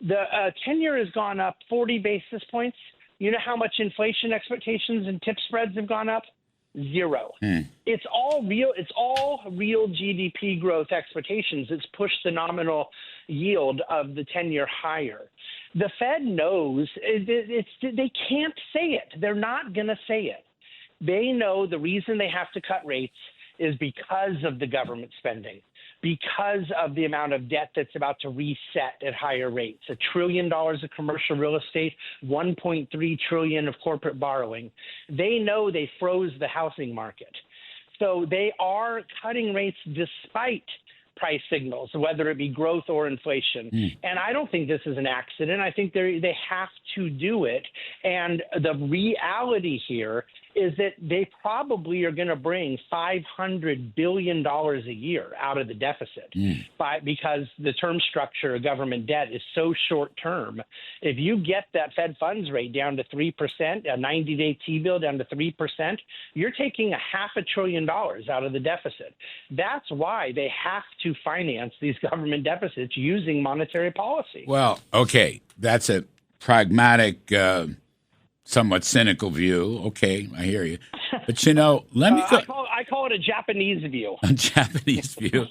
The 10-year has gone up 40 basis points. You know how much inflation expectations and tip spreads have gone up? 0. It's all real GDP growth expectations. It's pushed the nominal yield of the 10-year higher. The Fed knows they can't say it. They're not going to say it. They know the reason they have to cut rates is because of the government spending, because of the amount of debt that's about to reset at higher rates. $1 trillion of commercial real estate, $1.3 trillion of corporate borrowing. They know they froze the housing market. So they are cutting rates despite price signals, whether it be growth or inflation. And I don't think this is an accident. I think they have to do it. And the reality here is that they probably are going to bring $500 billion a year out of the deficit because the term structure of government debt is so short term. If you get that Fed funds rate down to 3%, a 90-day T-bill down to 3%, you're taking $500 billion out of the deficit. That's why they have to finance these government deficits using monetary policy. Well, okay, that's a pragmatic somewhat cynical view. Okay, I hear you. But, let me go. I call it a Japanese view. A Japanese view.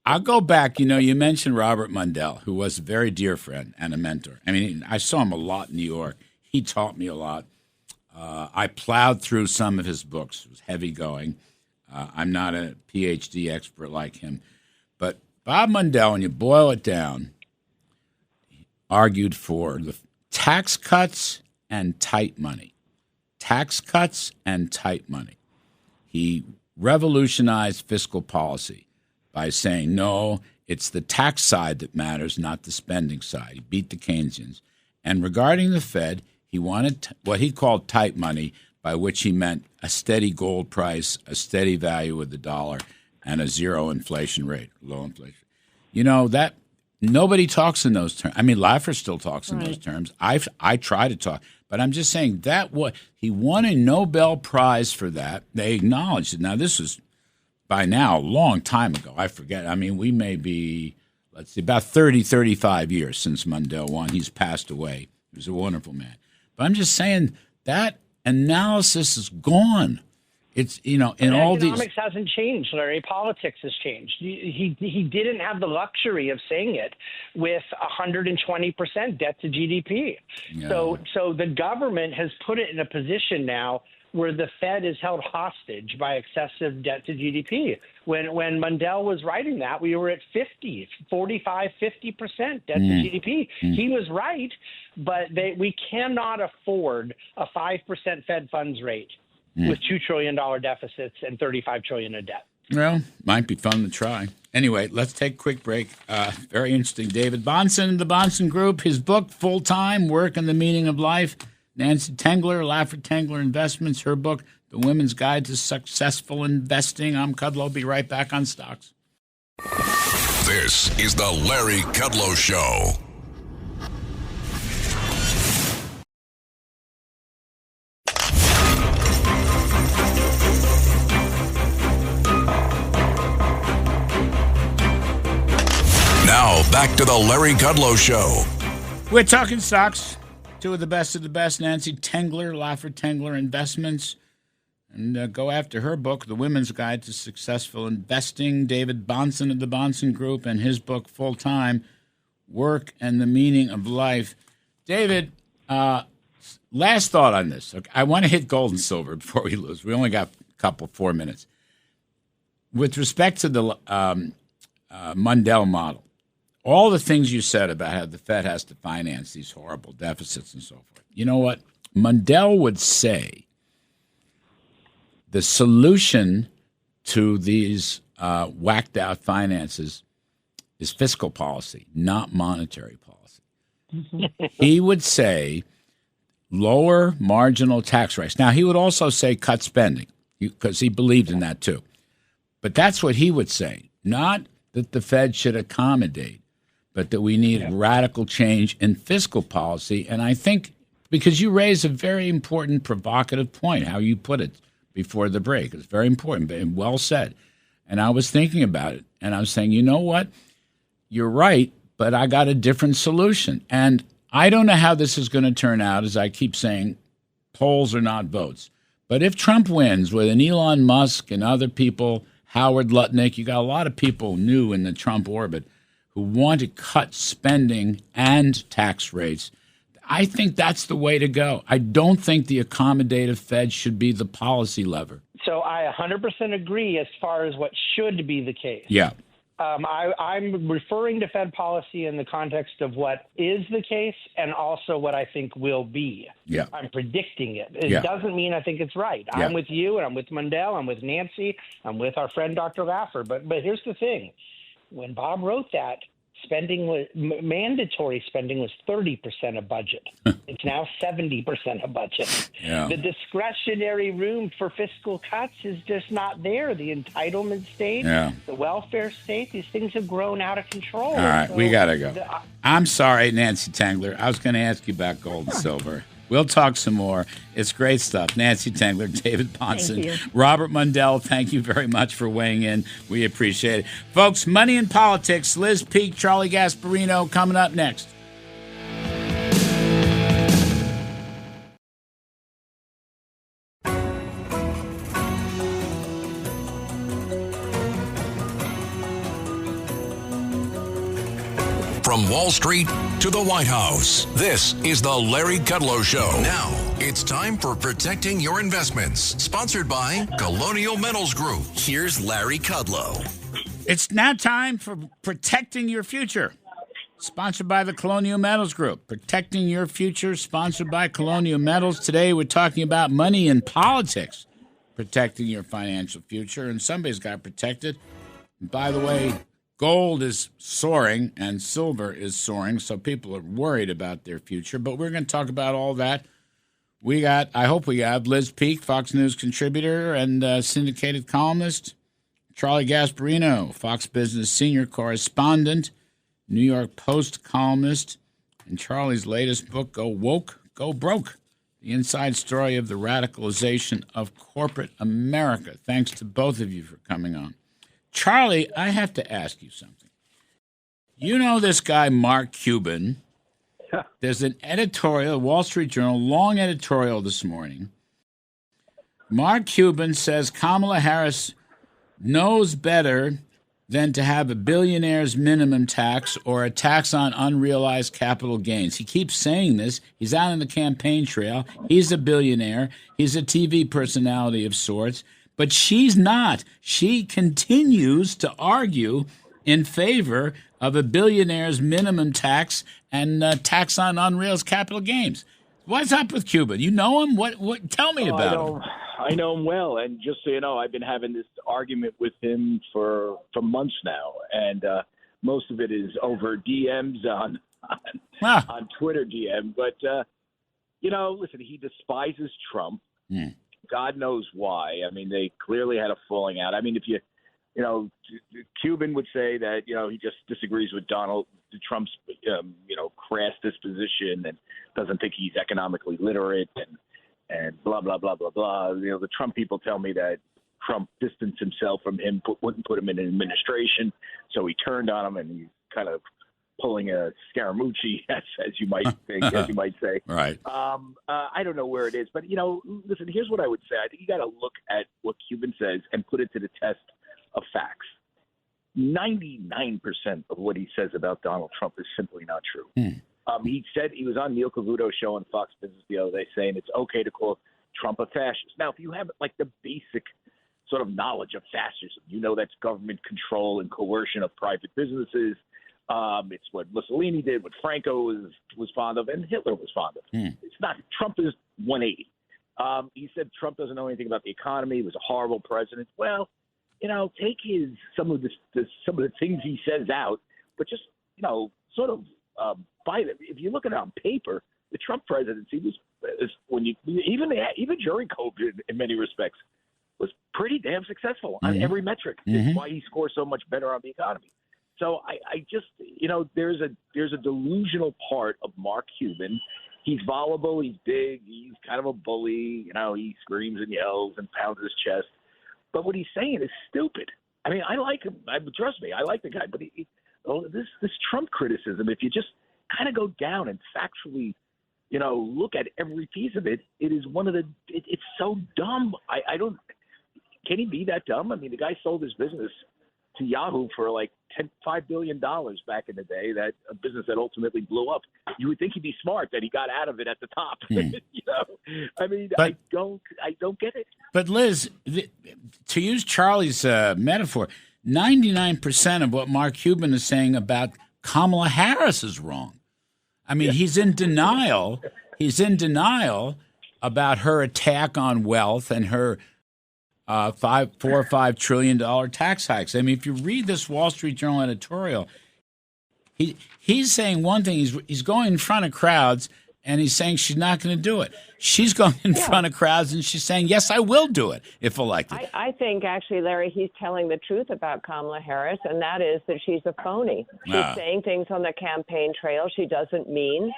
I'll go back. You mentioned Robert Mundell, who was a very dear friend and a mentor. I mean, I saw him a lot in New York. He taught me a lot. I plowed through some of his books. It was heavy going. I'm not a PhD expert like him. But Bob Mundell, when you boil it down, argued for the tax cuts and tight money. Tax cuts and tight money. He revolutionized fiscal policy by saying, no, it's the tax side that matters, not the spending side. He beat the Keynesians. And regarding the Fed, he wanted what he called tight money, by which he meant a steady gold price, a steady value of the dollar, and a zero inflation rate, low inflation. That nobody talks in those terms. I mean, Laffer still talks in those terms. I try to talk. But I'm just saying he won a Nobel Prize for that. They acknowledged it. Now, this was by now a long time ago. I forget. I mean, we may be, let's see, about 30, 35 years since Mundell won. He's passed away. He was a wonderful man. But I'm just saying that analysis is gone. It's, in all these. Economics hasn't changed, Larry. Politics has changed. He didn't have the luxury of saying it with 120% debt to GDP. Yeah. So the government has put it in a position now where the Fed is held hostage by excessive debt to GDP. When Mundell was writing that, we were at 45, 50% debt to GDP. He was right, but we cannot afford a 5% Fed funds rate with $2 trillion deficits and $35 trillion of debt. Well, might be fun to try. Anyway, let's take a quick break. Very interesting. David Bahnsen, the Bahnsen Group, his book, Full-Time, Work and the Meaning of Life. Nancy Tengler, Laffer Tengler Investments, her book, The Women's Guide to Successful Investing. I'm Kudlow. Be right back on Stocks. This is the Larry Kudlow Show. back to the Larry Kudlow Show. We're talking stocks. Two of the best, Nancy Tengler, Laffer Tengler Investments. And go after her book, The Women's Guide to Successful Investing. David Bahnsen of the Bahnsen Group and his book, Full Time, Work and the Meaning of Life. David, last thought on this. Okay, I want to hit gold and silver before we lose. We only got a 4 minutes. With respect to the Mundell model, all the things you said about how the Fed has to finance these horrible deficits and so forth. You know what? Mundell would say the solution to these whacked out finances is fiscal policy, not monetary policy. He would say lower marginal tax rates. Now, he would also say cut spending because he believed in that too. But that's what he would say, not that the Fed should accommodate, but that we need radical change in fiscal policy. And I think because you raise a very important provocative point, how you put it before the break. It's very important and well said. And I was thinking about it, and I was saying, you know what? You're right, but I got a different solution. And I don't know how this is going to turn out, as I keep saying, polls are not votes. But if Trump wins with an Elon Musk and other people, Howard Lutnick, you got a lot of people new in the Trump orbit who want to cut spending and tax rates. I think that's the way to go. I don't think the accommodative Fed should be the policy lever. So I 100% agree as far as what should be the case. Yeah. I'm referring to Fed policy in the context of what is the case and also what I think will be. Yeah. I'm predicting it. It doesn't mean I think it's right. Yeah. I'm with you, and I'm with Mundell, I'm with Nancy, I'm with our friend Dr. Laffer. But here's the thing. When Bob wrote that, spending was mandatory spending was 30% of budget. It's now 70% of budget. Yeah. The discretionary room for fiscal cuts is just not there. The entitlement state, the welfare state, these things have grown out of control. All right, so we got to go. I'm sorry, Nancy Tengler. I was going to ask you about gold and silver. We'll talk some more. It's great stuff. Nancy Tengler, David Bahnsen, Robert Mundell, thank you very much for weighing in. We appreciate it. Folks, Money in Politics, Liz Peek, Charlie Gasparino coming up next. From Wall Street to the White House, this is the Larry Kudlow Show. Now, it's time for Protecting Your Investments, sponsored by Colonial Metals Group. Here's Larry Kudlow. It's now time for Protecting Your Future, sponsored by the Colonial Metals Group. Protecting Your Future, sponsored by Colonial Metals. Today we're talking about money in politics, protecting your financial future, and somebody's got to protect it. And by the way, gold is soaring and silver is soaring, so people are worried about their future. But we're going to talk about all that. I hope we have Liz Peek, Fox News contributor and syndicated columnist, Charlie Gasparino, Fox Business senior correspondent, New York Post columnist, and Charlie's latest book, Go Woke, Go Broke, the inside story of the radicalization of corporate America. Thanks to both of you for coming on. Charlie, I have to ask you something. You know this guy, Mark Cuban. There's an editorial, Wall Street Journal, long editorial this morning. Mark Cuban says Kamala Harris knows better than to have a billionaire's minimum tax or a tax on unrealized capital gains. He keeps saying this. He's out on the campaign trail. He's a billionaire. He's a TV personality of sorts. But she's not. She continues to argue in favor of a billionaire's minimum tax and tax on unrealized capital gains. What's up with Cuban? You know him? What? Tell me about him. I know him well, and just so you know, I've been having this argument with him for months now, and most of it is over DMs on Twitter DM. But listen, he despises Trump. God knows why. I mean, they clearly had a falling out. I mean, if Cuban would say that, he just disagrees with Donald Trump's, crass disposition and doesn't think he's economically literate and blah, blah, blah, blah, blah. The Trump people tell me that Trump distanced himself from him, wouldn't put him in an administration. So he turned on him and he kind of pulling a Scaramucci, as you might think, as you might say. Right. I don't know where it is, but listen. Here's what I would say. I think you got to look at what Cuban says and put it to the test of facts. 99% of what he says about Donald Trump is simply not true. He said he was on Neil Cavuto's show on Fox Business the other day saying it's okay to call Trump a fascist. Now, if you have like the basic sort of knowledge of fascism, that's government control and coercion of private businesses. It's what Mussolini did, what Franco was fond of, and Hitler was fond of. It's not. Trump is 180. He said Trump doesn't know anything about the economy. He was a horrible president. Well, take some of the things he says out, but just sort of buy them. If you look at it on paper, the Trump presidency was even during COVID in many respects was pretty damn successful on every metric. It's why he scores so much better on the economy. So I just there's a delusional part of Mark Cuban. He's voluble, he's big, he's kind of a bully. He screams and yells and pounds his chest. But what he's saying is stupid. I mean, I like him. Trust me, I like the guy. But this Trump criticism, if you just kind of go down and factually, look at every piece of it, it is it's so dumb. I don't. Can he be that dumb? I mean, the guy sold his business to Yahoo for like $5 billion back in the day. That a business that ultimately blew up. You would think he'd be smart that he got out of it at the top. I mean, I don't get it. But Liz, to use Charlie's metaphor, 99% of what Mark Cuban is saying about Kamala Harris is wrong. I mean, he's in denial. He's in denial about her attack on wealth and her $4 or $5 trillion tax hikes. I mean, if you read this Wall Street Journal editorial, he's saying one thing. He's going in front of crowds, and he's saying she's not going to do it. She's going in front of crowds, and she's saying, yes, I will do it if elected. I think, actually, Larry, he's telling the truth about Kamala Harris, and that is that she's a phony. She's saying things on the campaign trail she doesn't mean,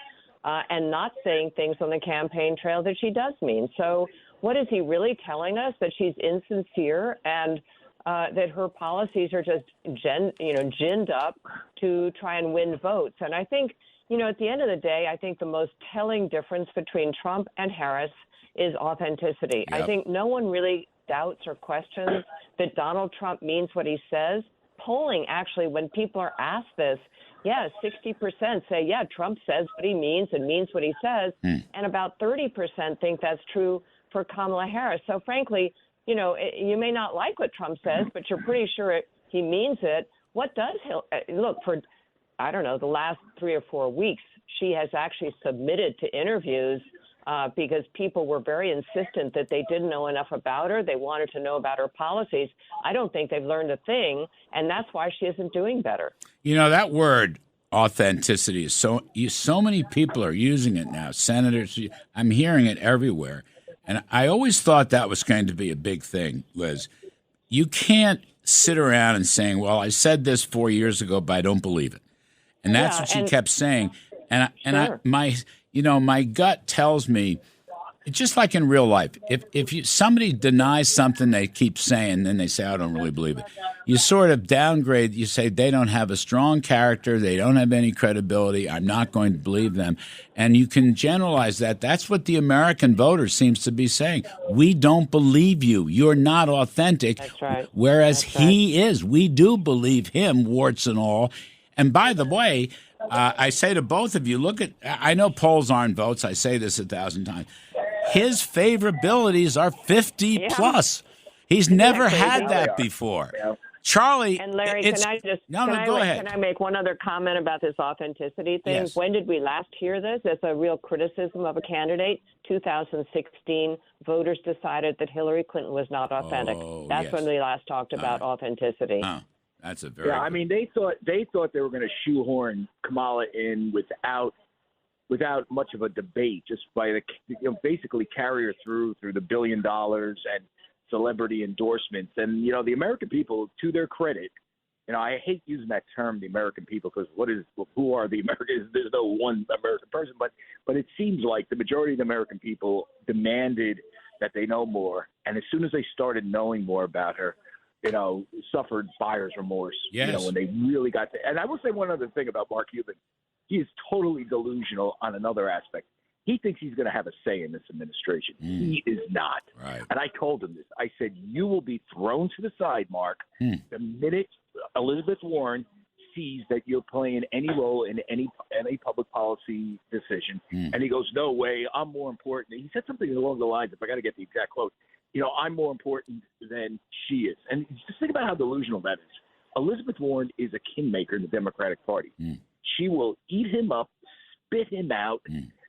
and not saying things on the campaign trail that she does mean. So what is he really telling us? That she's insincere and that her policies are just ginned up to try and win votes. And I think, at the end of the day, I think the most telling difference between Trump and Harris is authenticity. Yep. I think no one really doubts or questions that Donald Trump means what he says. Polling, actually, when people are asked this, 60% say, Trump says what he means and means what he says. And about 30% think that's true for Kamala Harris. So frankly, you may not like what Trump says, but you're pretty sure he means it. What does he look for? I don't know, the last 3 or 4 weeks, she has actually submitted to interviews because people were very insistent that they didn't know enough about her. They wanted to know about her policies. I don't think they've learned a thing, and that's why she isn't doing better. That word authenticity is so many people are using it now. Senators, I'm hearing it everywhere. And I always thought that was going to be a big thing, Liz. You can't sit around and saying, well, I said this 4 years ago, but I don't believe it. And that's what she kept saying. My gut tells me, it's just like in real life. If somebody denies something they keep saying, then they say, I don't really believe it. You sort of downgrade. You say they don't have a strong character. They don't have any credibility. I'm not going to believe them. And you can generalize that. That's what the American voter seems to be saying. We don't believe you. You're not authentic. That's right. Whereas he is. We do believe him, warts and all. And by the way, I say to both of you, I know polls aren't votes. I say this 1,000 times. His favorabilities are 50 plus. He's never had that before. Yeah. Charlie, and Larry, can I make one other comment about this authenticity thing? Yes. When did we last hear this as a real criticism of a candidate? 2016, voters decided that Hillary Clinton was not authentic. That's when we last talked about authenticity. That's a very I mean, they thought they were going to shoehorn Kamala in without much of a debate, just by basically carry her through the $1 billion and celebrity endorsements. And the American people, to their credit, I hate using that term, the American people, because who are the Americans? There's no one American person, but it seems like the majority of the American people demanded that they know more. And as soon as they started knowing more about her, suffered buyer's remorse. Yes. When they really got to. And I will say one other thing about Mark Cuban. He is totally delusional on another aspect. He thinks he's going to have a say in this administration. He is not. Right. And I told him this. I said, you will be thrown to the side, Mark, the minute Elizabeth Warren sees that you're playing any role in any public policy decision. And he goes, no way, I'm more important. He said something along the lines, if I got to get the exact quote, I'm more important than she is. And just think about how delusional that is. Elizabeth Warren is a kingmaker in the Democratic Party. She will eat him up, spit him out,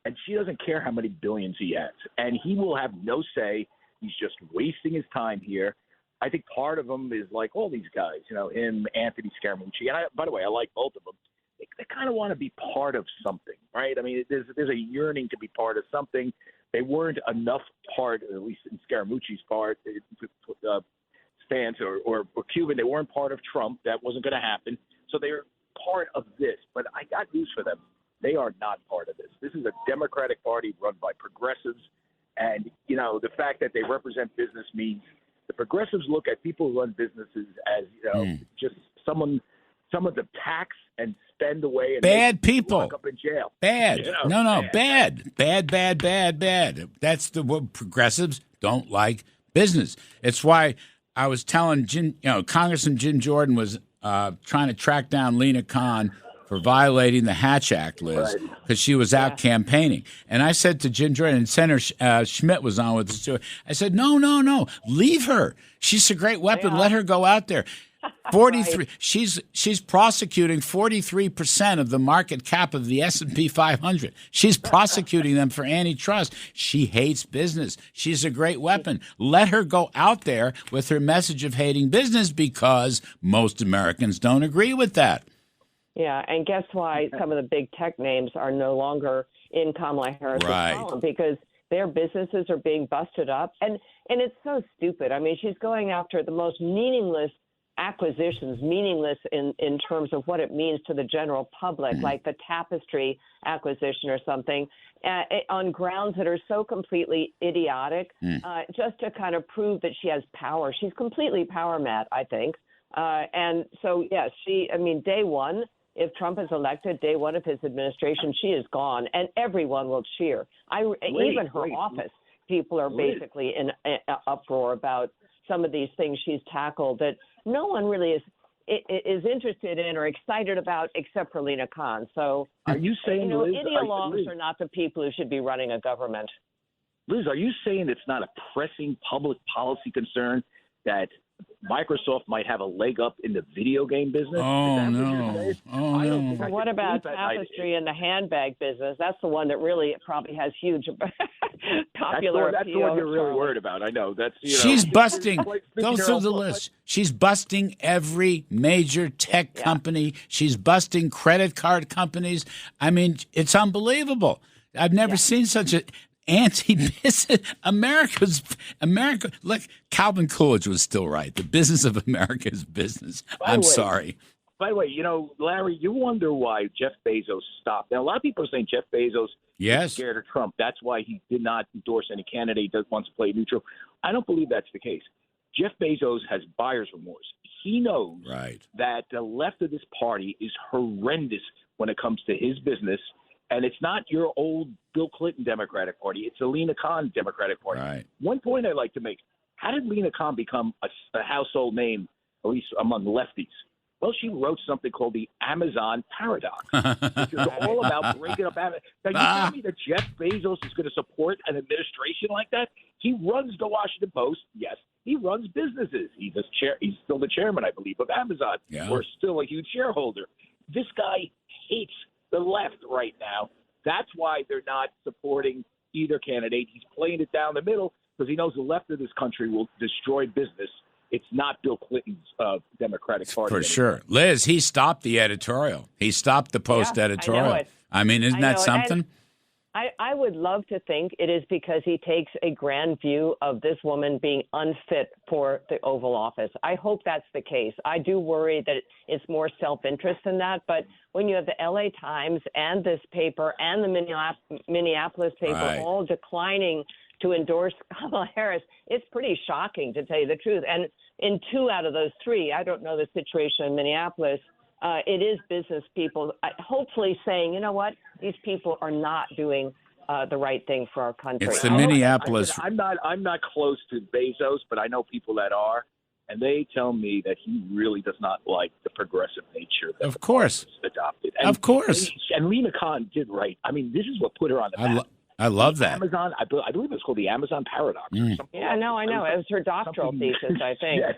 and she doesn't care how many billions he has. And he will have no say. He's just wasting his time here. I think part of him is like all these guys, him, Anthony Scaramucci. And by the way, I like both of them. They kind of want to be part of something, right? I mean, there's a yearning to be part of something. They weren't enough part, at least in Scaramucci's part, stance or Cuban. They weren't part of Trump. That wasn't going to happen. So they're part of this. But I got news for them. They are not part of this. This is a Democratic Party run by progressives. And, the fact that they represent business means the progressives look at people who run businesses as, just someone to tax and spend away. And bad people. Lock up in jail. Bad. Bad. Bad. That's what progressives don't like business. It's why I was telling Congressman Jim Jordan was trying to track down Lena Khan for violating the Hatch Act, Liz, because she was out campaigning. And I said to Jim Jordan, and Senator Schmidt was on with us too, I said, no, leave her. She's a great weapon. Let her go out there. 43. She's prosecuting 43% of the market cap of the S&P 500. She's prosecuting them for antitrust. She hates business. She's a great weapon. Let her go out there with her message of hating business because most Americans don't agree with that. Yeah, and guess why some of the big tech names are no longer in Kamala Harris's column? Because their businesses are being busted up. And it's so stupid. I mean, she's going after the most meaningless acquisitions, meaningless in terms of what it means to the general public, like the Tapestry acquisition or something, on grounds that are so completely idiotic, just to kind of prove that she has power. She's completely power mad, I think. And so, yes, day one, if Trump is elected, day one of his administration, she is gone, and everyone will cheer. Even her office, people are basically in uproar about some of these things she's tackled that no one really is interested in or excited about except for Lena Khan. So are you saying, Liz, ideologues are not the people who should be running a government? Liz, are you saying it's not a pressing public policy concern that Microsoft might have a leg up in the video game business? Oh, no. What about Tapestry and the handbag business? That's the one that really probably has huge popular That's the one you're really worried about. I know. She's busting. Go through the list. She's busting every major tech company. She's busting credit card companies. I mean, it's unbelievable. I've never seen such a anti-business. America. Look, Calvin Coolidge was still right. The business of America is business. I'm sorry. By the way, Larry, you wonder why Jeff Bezos stopped. Now, a lot of people are saying Jeff Bezos is scared of Trump. That's why he did not endorse any candidate. He wants to play neutral. I don't believe that's the case. Jeff Bezos has buyer's remorse. He knows that the left of this party is horrendous when it comes to his business. And it's not your old Bill Clinton Democratic Party. It's the Lena Khan Democratic Party. Right. One point I'd like to make, how did Lena Khan become a household name, at least among lefties? Well, she wrote something called the Amazon Paradox, which is all about breaking up Amazon. Now, you tell me that Jeff Bezos is going to support an administration like that? He runs the Washington Post. Yes, he runs businesses. He's still the chairman, I believe, of Amazon. Or still a huge shareholder. This guy hates the left right now. That's why they're not supporting either candidate. He's playing it down the middle because he knows the left of this country will destroy business. It's not Bill Clinton's Democratic Party. For sure. Liz, he stopped the editorial. He stopped the Post editorial. I mean, isn't that something? I would love to think it is because he takes a grand view of this woman being unfit for the Oval Office. I hope that's the case. I do worry that it's more self-interest than that. But when you have the LA Times and this paper and the Minneapolis paper all declining to endorse Kamala Harris, it's pretty shocking, to tell you the truth. And in 2 out of those 3, I don't know the situation in Minneapolis, it is business people hopefully saying, you know what, these people are not doing the right thing for our country. It's the Minneapolis. I'm not close to Bezos, but I know people that are, and they tell me that he really does not like the progressive nature that of course adopted. And, of course. And Lena Khan did right. I mean, this is what put her on the map. I love that. Amazon, I believe it's called the Amazon paradox. Or something. Yeah, no, I know. It was her doctoral thesis, I think. Yes,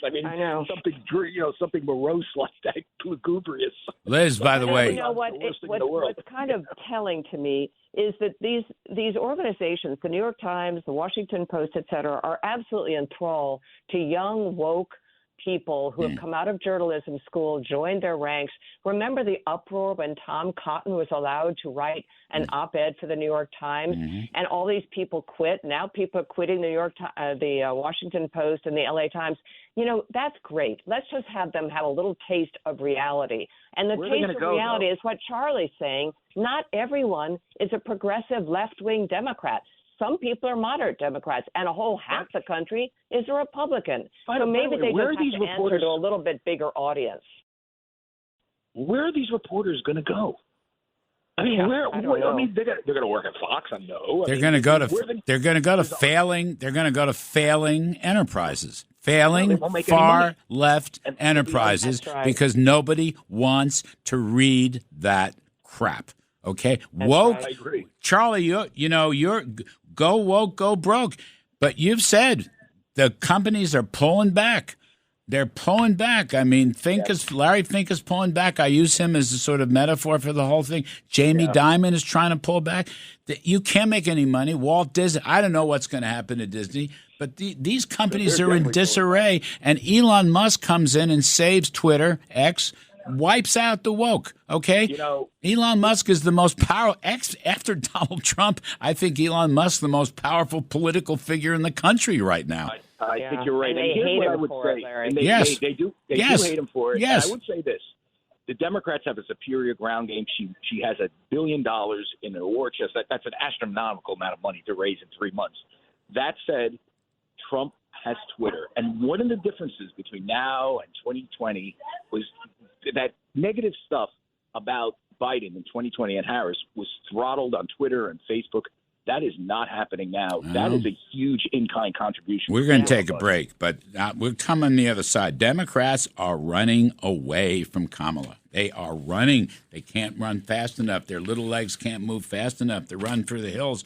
I mean, I know. something morose like that, lugubrious. Liz, by the way, you know what's kind of telling to me is that these organizations, the New York Times, the Washington Post, et cetera, are absolutely enthralled to young, woke people who have come out of journalism school, joined their ranks. Remember the uproar when Tom Cotton was allowed to write an op-ed for the New York Times, and all these people quit. Now people are quitting the Washington Post and the LA Times. You know, that's great. Let's just have them have a little taste of reality. And the taste of reality is what Charlie's saying. Not everyone is a progressive left-wing Democrat. Some people are moderate Democrats, and a whole half the country is a Republican. So maybe they just have to answer to a little bit bigger audience. Where are these reporters going to go? I mean, I mean, they're going to work at Fox. I know. They're going to go to. They're going to go to failing. They're going to go to failing enterprises, failing far left enterprises, because nobody wants to read that crap. Okay, woke. I agree. Charlie, you're go woke, go broke. But you've said the companies are pulling back. They're pulling back. I mean, Larry Fink is pulling back. I use him as a sort of metaphor for the whole thing. Jamie Dimon is trying to pull back. You can't make any money. Walt Disney, I don't know what's going to happen to Disney, but these companies are in disarray. And Elon Musk comes in and saves Twitter, X, wipes out the woke, okay? Elon Musk is the most powerful, after Donald Trump, I think Elon Musk the most powerful political figure in the country right now. I think you're right. And they hate him for it, Larry. They do hate him for it. Yes. And I would say this. The Democrats have a superior ground game. She has $1 billion in her war chest. That's an astronomical amount of money to raise in 3 months. That said, Trump has Twitter. And one of the differences between now and 2020 was that negative stuff about Biden in 2020 and Harris was throttled on Twitter and Facebook. That is not happening now. That is a huge in-kind contribution. We're going to take a break, but we'll come on the other side. Democrats are running away from Kamala. They are running. They can't run fast enough. Their little legs can't move fast enough. They're running for the hills.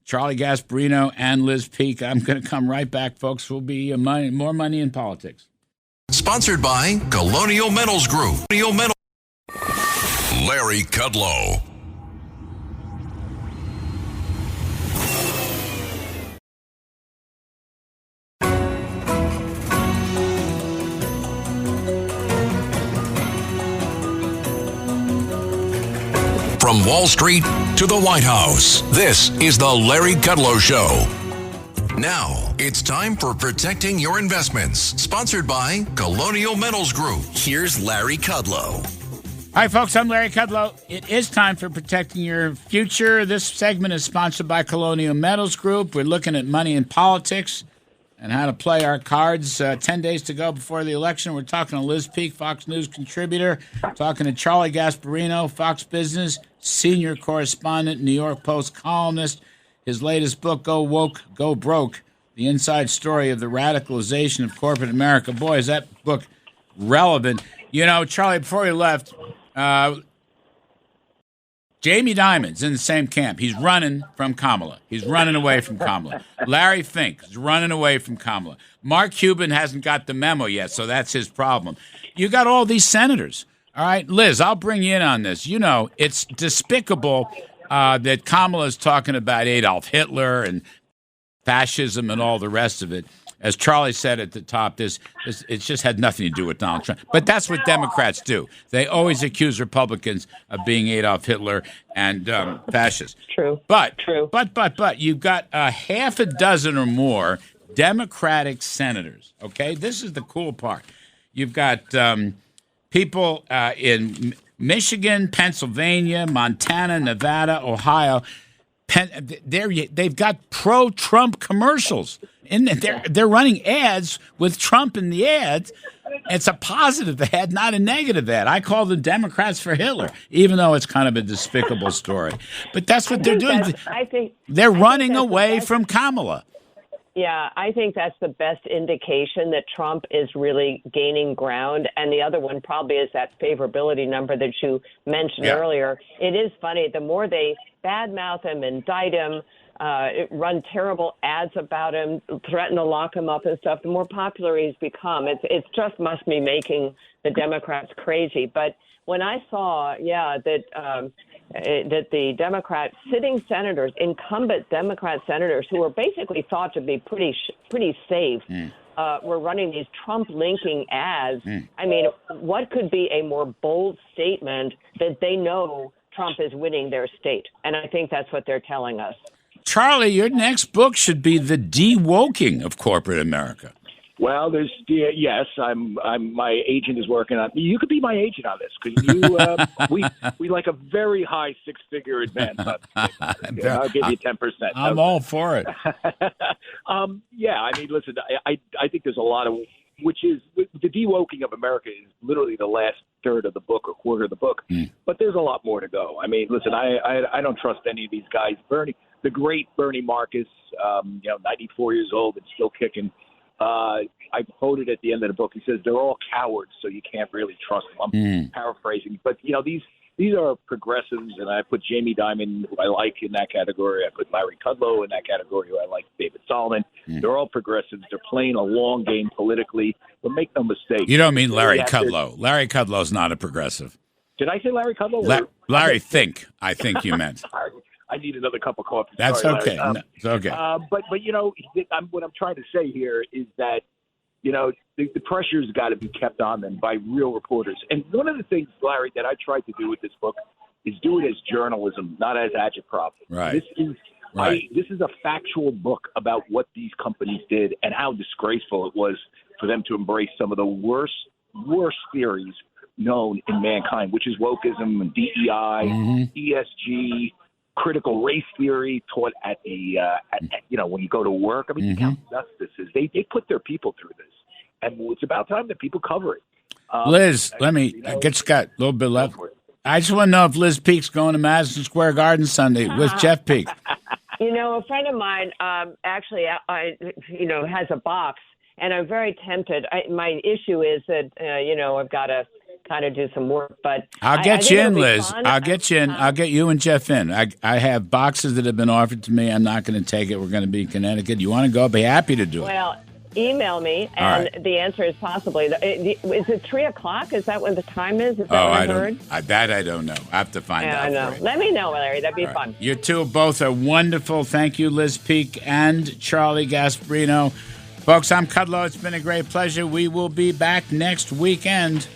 Charlie Gasparino and Liz Peek. I'm going to come right back, folks. Will be more money in politics. Sponsored by Colonial Metals Group. Larry Kudlow. From Wall Street to the White House, this is the Larry Kudlow Show. Now, it's time for Protecting Your Investments, sponsored by Colonial Metals Group. Here's Larry Kudlow. All right, folks, I'm Larry Kudlow. It is time for Protecting Your Future. This segment is sponsored by Colonial Metals Group. We're looking at money and politics and how to play our cards. 10 days to go before the election. We're talking to Liz Peek, Fox News contributor, talking to Charlie Gasparino, Fox Business, senior correspondent, New York Post columnist. His latest book, Go Woke, Go Broke, the inside story of the radicalization of corporate America. Boy, is that book relevant. You know, Charlie, before he left, Jamie Dimon's in the same camp. He's running from Kamala. He's running away from Kamala. Larry Fink is running away from Kamala. Mark Cuban hasn't got the memo yet, so that's his problem. You got all these senators. All right, Liz, I'll bring you in on this. You know, it's despicable that Kamala's talking about Adolf Hitler and fascism and all the rest of it. As Charlie said at the top, it just had nothing to do with Donald Trump. But that's what Democrats do. They always accuse Republicans of being Adolf Hitler and fascists. True. But you've got half a dozen or more Democratic senators, okay? This is the cool part. You've got people in Michigan, Pennsylvania, Montana, Nevada, Ohio. They've got pro-Trump commercials. And they're running ads with Trump in the ads. It's a positive ad, not a negative ad. I call the Democrats for Hitler, even though it's kind of a despicable story. But that's what they're doing. They're running away from Kamala. Yeah, I think that's the best indication that Trump is really gaining ground. And the other one probably is that favorability number that you mentioned earlier. It is funny. The more they badmouth him, indict him, run terrible ads about him, threaten to lock him up and stuff, the more popular he's become. It just must be making the Democrats crazy. But when I saw, that the Democrat sitting senators, incumbent Democrat senators who were basically thought to be pretty safe, were running these Trump-linking ads. I mean, what could be a more bold statement that they know Trump is winning their state? And I think that's what they're telling us. Charlie, your next book should be The De-Woking of Corporate America. Well, yes. I'm. My agent is working on. You could be my agent on this because we like a very high 6-figure advance. I'll give you 10%. I'm all for it. Yeah. I mean, listen. I think there's a lot of which is the de-woking of America is literally the last third of the book or quarter of the book. But there's a lot more to go. I mean, listen. I don't trust any of these guys. The great Bernie Marcus, 94 years old and still kicking. I quoted at the end of the book. He says they're all cowards, so you can't really trust them. I'm paraphrasing, but these are progressives, and I put Jamie Dimon, who I like, in that category. I put Larry Kudlow in that category, who I like, David Solomon. They're all progressives. They're playing a long game politically, but make no mistake. You don't mean Larry Kudlow. Larry Kudlow's not a progressive. Did I say Larry Kudlow? Larry Fink, I think you meant. I need another cup of coffee. That's Sorry, okay. It's okay. But what I'm trying to say here is that the pressure's got to be kept on them by real reporters. And one of the things, Larry, that I tried to do with this book is do it as journalism, not as agitprop. Right. This is a factual book about what these companies did and how disgraceful it was for them to embrace some of the worst theories known in mankind, which is wokeism and DEI, ESG. Critical race theory taught at the when you go to work. I mean, how nuts this is. They put their people through this, and it's about time that people cover it. Liz, let me get Scott a little bit left. I just want to know if Liz Peek's going to Madison Square Garden Sunday with Jeff Peek. A friend of mine actually, has a box, and I'm very tempted. My issue is that I've got to kind of do some work, but I'll get you in, Liz. I'll get you in. I'll get you and Jeff in. I have boxes that have been offered to me. I'm not going to take it. We're going to be in Connecticut. You want to go? I'll be happy to do it. Well, email me, and the answer is possibly. Is it 3:00? Is that what the time is? Is that what I heard? I don't know. I have to find out. I know. Let me know, Larry. That'd be fun. You two both are wonderful. Thank you, Liz Peek and Charlie Gasparino. Folks, I'm Kudlow. It's been a great pleasure. We will be back next weekend.